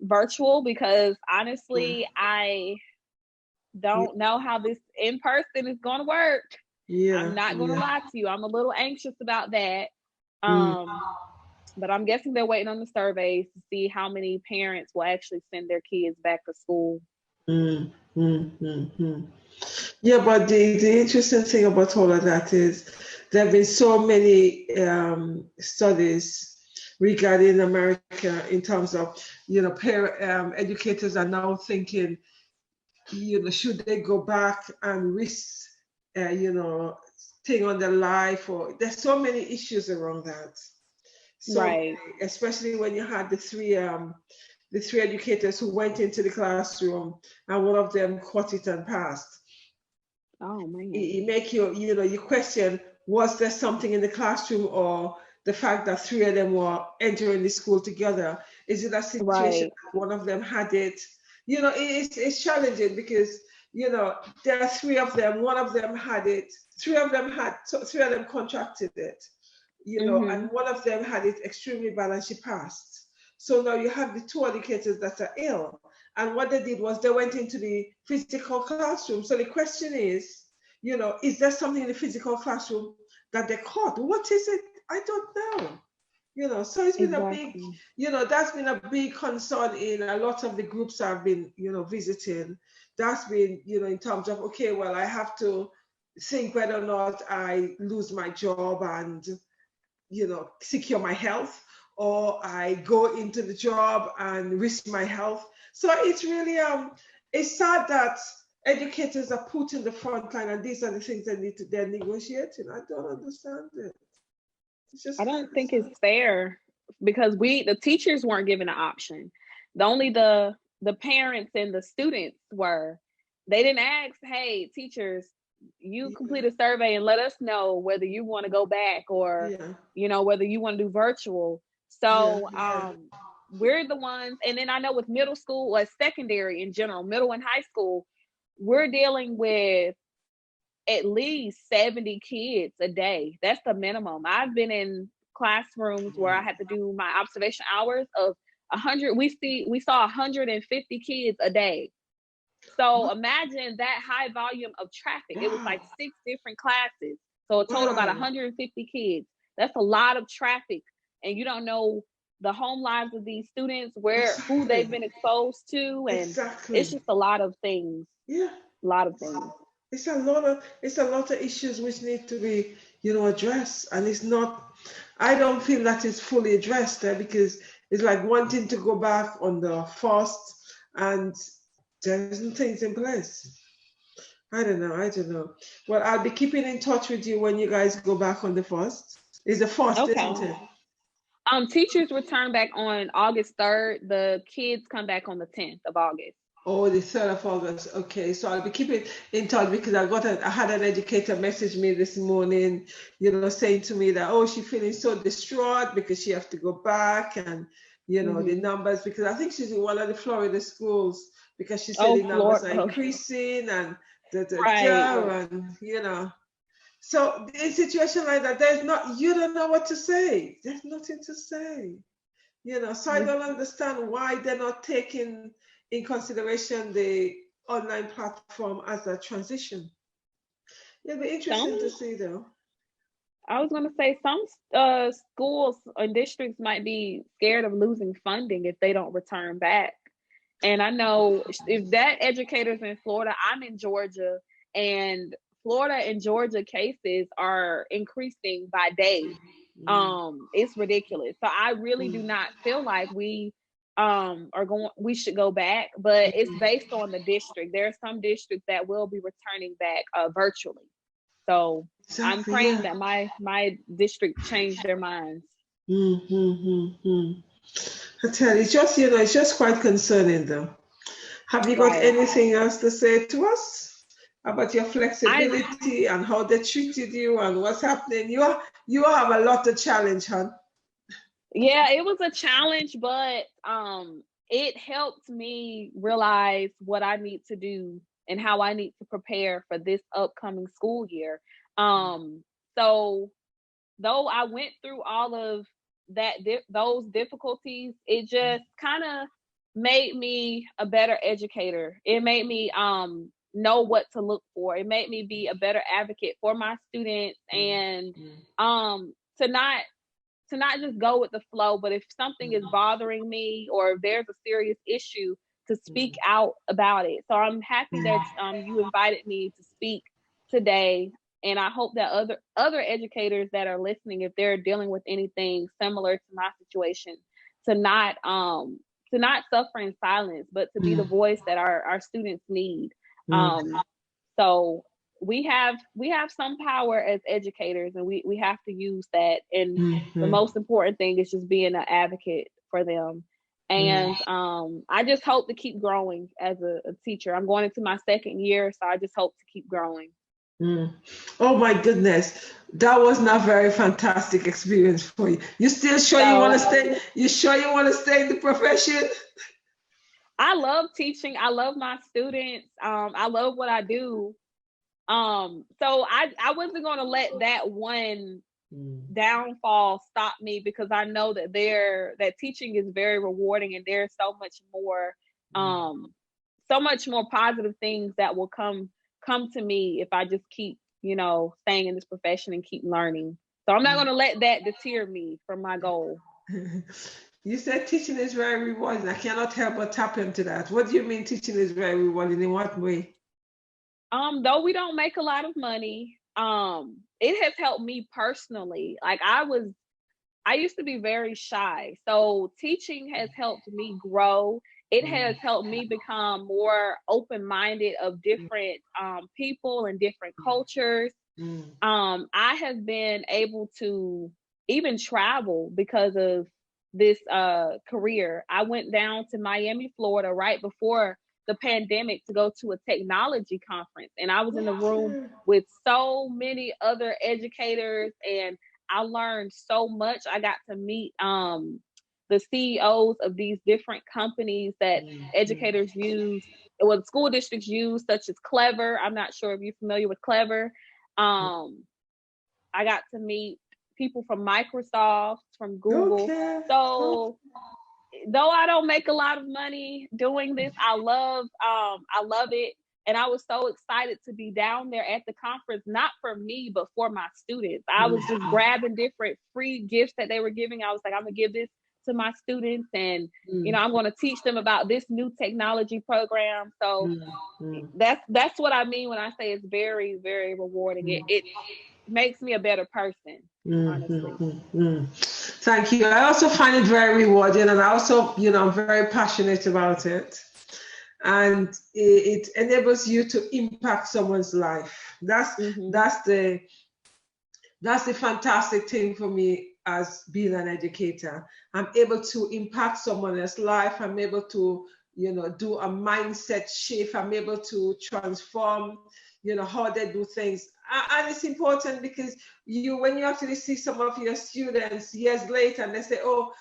virtual, because honestly, I don't know how this in person is going to work. I'm not going to lie to you. I'm a little anxious about that. But I'm guessing they're waiting on the surveys to see how many parents will actually send their kids back to school. Yeah, but the interesting thing about all of that is there have been so many studies regarding America in terms of, educators are now thinking, should they go back and risk, thing on their life, or there's so many issues around that. So, right. Especially when you had the three educators who went into the classroom and one of them caught it and passed. Oh man. It make you question, was there something in the classroom, or the fact that three of them were entering the school together? Is it a situation that one of them had it? It's challenging because, there are three of them, one of them had it, three of them contracted it, and one of them had it extremely bad and she passed. So now you have the two educators that are ill. And what they did was they went into the physical classroom. So the question is, is there something in the physical classroom that they caught? What is it? I don't know. So it's been a big, that's been a big concern in a lot of the groups I've been, visiting. That's been, in terms of, okay, well, I have to think whether or not I lose my job and, secure my health, or I go into the job and risk my health. So it's really, it's sad that educators are put in the front line, and these are the things they're negotiating. I don't understand it. I don't think it's fair, because the teachers weren't given an option. Only the parents and the students were. They didn't ask, hey, teachers, you complete a survey and let us know whether you want to go back, or whether you want to do virtual. So we're the ones. And then I know with middle school or secondary in general, middle and high school, we're dealing with at least 70 kids a day. That's the minimum. I've been in classrooms where I had to do my observation hours of 100. We saw 150 kids a day. So imagine that high volume of traffic. It was like 6 different classes. So a total about 150 kids. That's a lot of traffic. And you don't know the home lives of these students, who they've been exposed to. And it's just a lot of things. Yeah. A lot of things. It's a lot of issues which need to be, addressed. And it's not, I don't feel that it's fully addressed there, because it's like wanting to go back on the first and there isn't things in place. I don't know. Well, I'll be keeping in touch with you when you guys go back on the first. It's the first, isn't it? Teachers return back on August 3rd. The kids come back on the 10th of August. Oh, the 3rd of August. Okay, so I'll be keeping in touch, because I had an educator message me this morning, saying to me that, she's feeling so distraught because she has to go back, and the numbers, because I think she's in one of the Florida schools, because she said the numbers are increasing, and Right. and So in situation like that, you don't know what to say. There's nothing to say. So I don't understand why they're not taking in consideration the online platform as a transition. It'll be Some, interesting to see though. I was gonna say some schools and districts might be scared of losing funding if they don't return back. And I know if that educators in Florida, I'm in Georgia, and Florida and Georgia cases are increasing by day. It's ridiculous. So I really do not feel like we should go back, but it's based on the district. There are some districts that will be returning back virtually. So I'm Exactly, praying yeah. that my district change their minds. Mm-hmm. I tell you, it's just quite concerning though. Have you got Right. anything else to say to us about your I flexibility and how they treated you and what's happening? You have a lot to challenge, hon. Yeah, it was a challenge, but it helped me realize what I need to do and how I need to prepare for this upcoming school year. Um so though I went through all of those difficulties, it just kind of made me a better educator. It made me know what to look for. It made me be a better advocate for my students, and to not just go with the flow, but if something is bothering me or if there's a serious issue, to speak out about it. So I'm happy that you invited me to speak today, and I hope that other educators that are listening, if they're dealing with anything similar to my situation, to not suffer in silence, but to be the voice that our students need. Um, so we have some power as educators, and we have to use that. And the most important thing is just being an advocate for them. And I just hope to keep growing as a teacher. I'm going into my second year, so I just hope to keep growing. Oh my goodness, that was not very fantastic experience for you. You still sure you want to So stay? You sure you want to stay in the profession? I love teaching. I love my students. I love what I do. So I wasn't going to let that one downfall stop me, because I know that teaching is very rewarding, and there's so much more positive things that will come to me if I just keep staying in this profession and keep learning. So I'm not going to let that deter me from my goal. You said teaching is very rewarding. I cannot help but tap into that. What do you mean teaching is very rewarding? In what way? Though we don't make a lot of money, it has helped me personally. Like I used to be very shy. So teaching has helped me grow. It has helped me become more open-minded of different people and different cultures. I have been able to even travel because of this career. I went down to Miami, Florida right before the pandemic to go to a technology conference, and I was in the room with so many other educators, and I learned so much. I got to meet the CEOs of these different companies that educators use, well, school districts use, such as Clever. I'm not sure if you're familiar with Clever. I got to meet people from Microsoft, from Google. Okay. So though I don't make a lot of money doing this, I love it. And I was so excited to be down there at the conference, not for me, but for my students. I was just grabbing different free gifts that they were giving. I was like, I'm gonna give this to my students, and I'm going to teach them about this new technology program. So that's what I mean when I say it's very, very rewarding. It makes me a better person, honestly. Thank you. I also find it very rewarding, and I also, I'm very passionate about it. And it enables you to impact someone's life. That's the fantastic thing for me as being an educator. I'm able to impact someone else's life. I'm able to, do a mindset shift. I'm able to transform, how they do things. And it's important because when you actually see some of your students years later and they say, oh,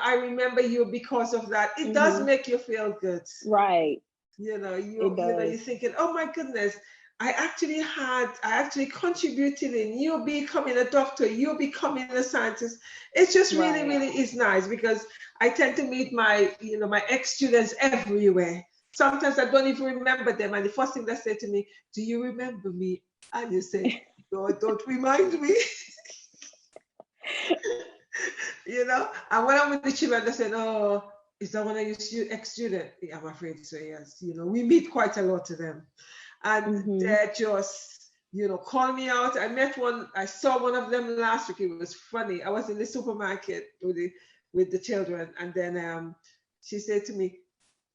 I remember you because of that, it does make you feel good. Right. You're thinking, oh my goodness, I actually contributed in you becoming a doctor, you becoming a scientist. It's just really, Right. really is nice because I tend to meet my ex-students everywhere. Sometimes I don't even remember them. And the first thing they say to me, do you remember me? And you say, no, don't remind me. And when I'm with the children, they say, oh, is that one of your ex-student? Yeah, I'm afraid so, yes. We meet quite a lot of them. And Mm-hmm. they just, call me out. I saw one of them last week. It was funny. I was in the supermarket with the children. And then she said to me,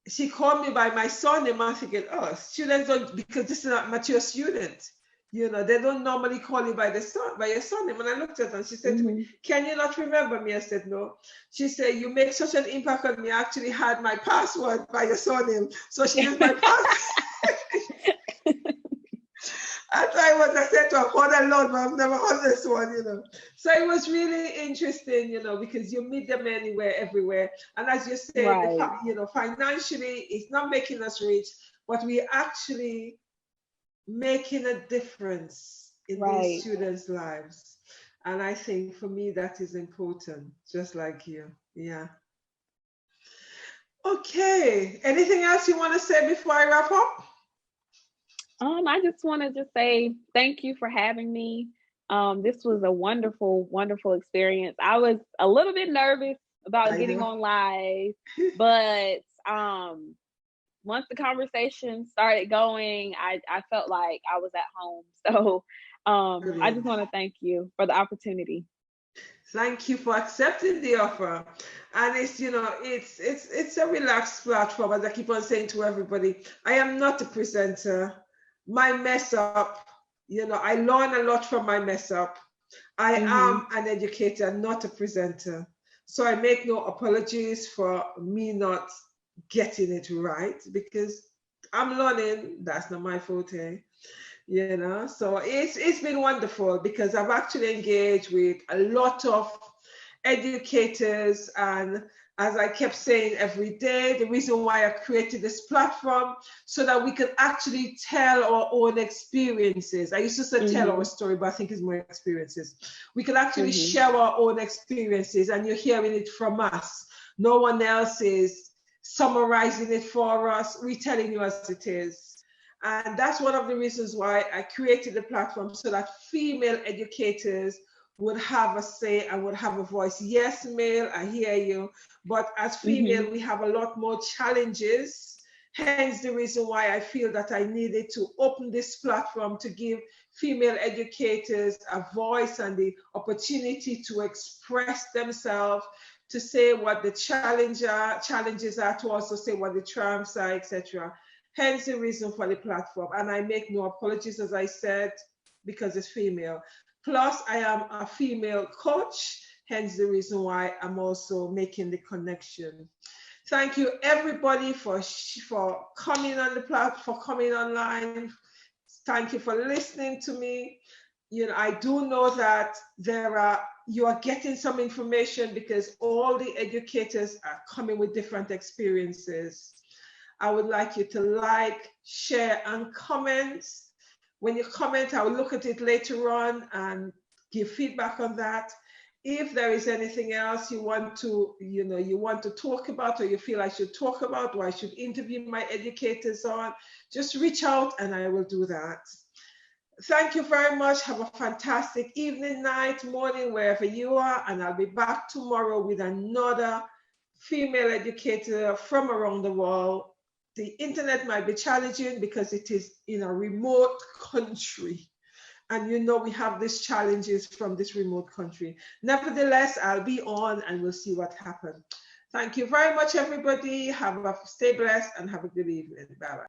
she called me by my surname. I'm thinking, oh, students don't, because this is not mature student. They don't normally call you by your surname. And I looked at her and she said to me, Mm-hmm. can you not remember me? I said, no. She said, you make such an impact on me. I actually had my password by your surname. So she used my password. I said to her, hold alone, but I've never heard this one. So it was really interesting, because you meet them anywhere, everywhere. And as you say, Right. financially, it's not making us rich, but we actually making a difference in these Right. students' lives. And I think for me, that is important, just like you. Yeah. Okay. Anything else you want to say before I wrap up? I just wanted to say thank you for having me. This was a wonderful, wonderful experience. I was a little bit nervous about I getting know. on live, but once the conversation started going, I felt like I was at home. So I just Brilliant. want to thank you for the opportunity. Thank you for accepting the offer. And it's a relaxed platform, as I keep on saying to everybody. I am not a presenter. My mess up, I learn a lot from my mess up. I Mm-hmm. am an educator, not a presenter. So I make no apologies for me not getting it right because I'm learning. That's not my forte. So it's been wonderful because I've actually engaged with a lot of educators, and as I kept saying every day, the reason why I created this platform so that we can actually tell our own experiences. I used to say tell Mm-hmm. our story, but I think it's more experiences. We can actually Mm-hmm. share our own experiences, and you're hearing it from us. No one else is summarizing it for us. We're telling you as it is. And that's one of the reasons why I created the platform so that female educators would have a say and would have a voice. Yes, male, I hear you. But as Mm-hmm. female, we have a lot more challenges. Hence the reason why I feel that I needed to open this platform to give female educators a voice and the opportunity to express themselves, to say what the challenges are, to also say what the triumphs are, etc. Hence the reason for the platform. And I make no apologies, as I said, because it's female. Plus, I am a female coach, hence the reason why I'm also making the connection. Thank you, everybody, for coming on the platform, for coming online. Thank you for listening to me. I do know that you are getting some information because all the educators are coming with different experiences. I would like you to like, share, and comment. When you comment, I will look at it later on and give feedback on that. If there is anything else you want to talk about, or you feel I should talk about, or I should interview my educators on, just reach out and I will do that. Thank you very much. Have a fantastic evening, night, morning, wherever you are. And I'll be back tomorrow with another female educator from around the world. The internet might be challenging because it is in a remote country. And we have these challenges from this remote country. Nevertheless, I'll be on and we'll see what happens. Thank you very much, everybody. Stay blessed and have a good evening. Bye-bye.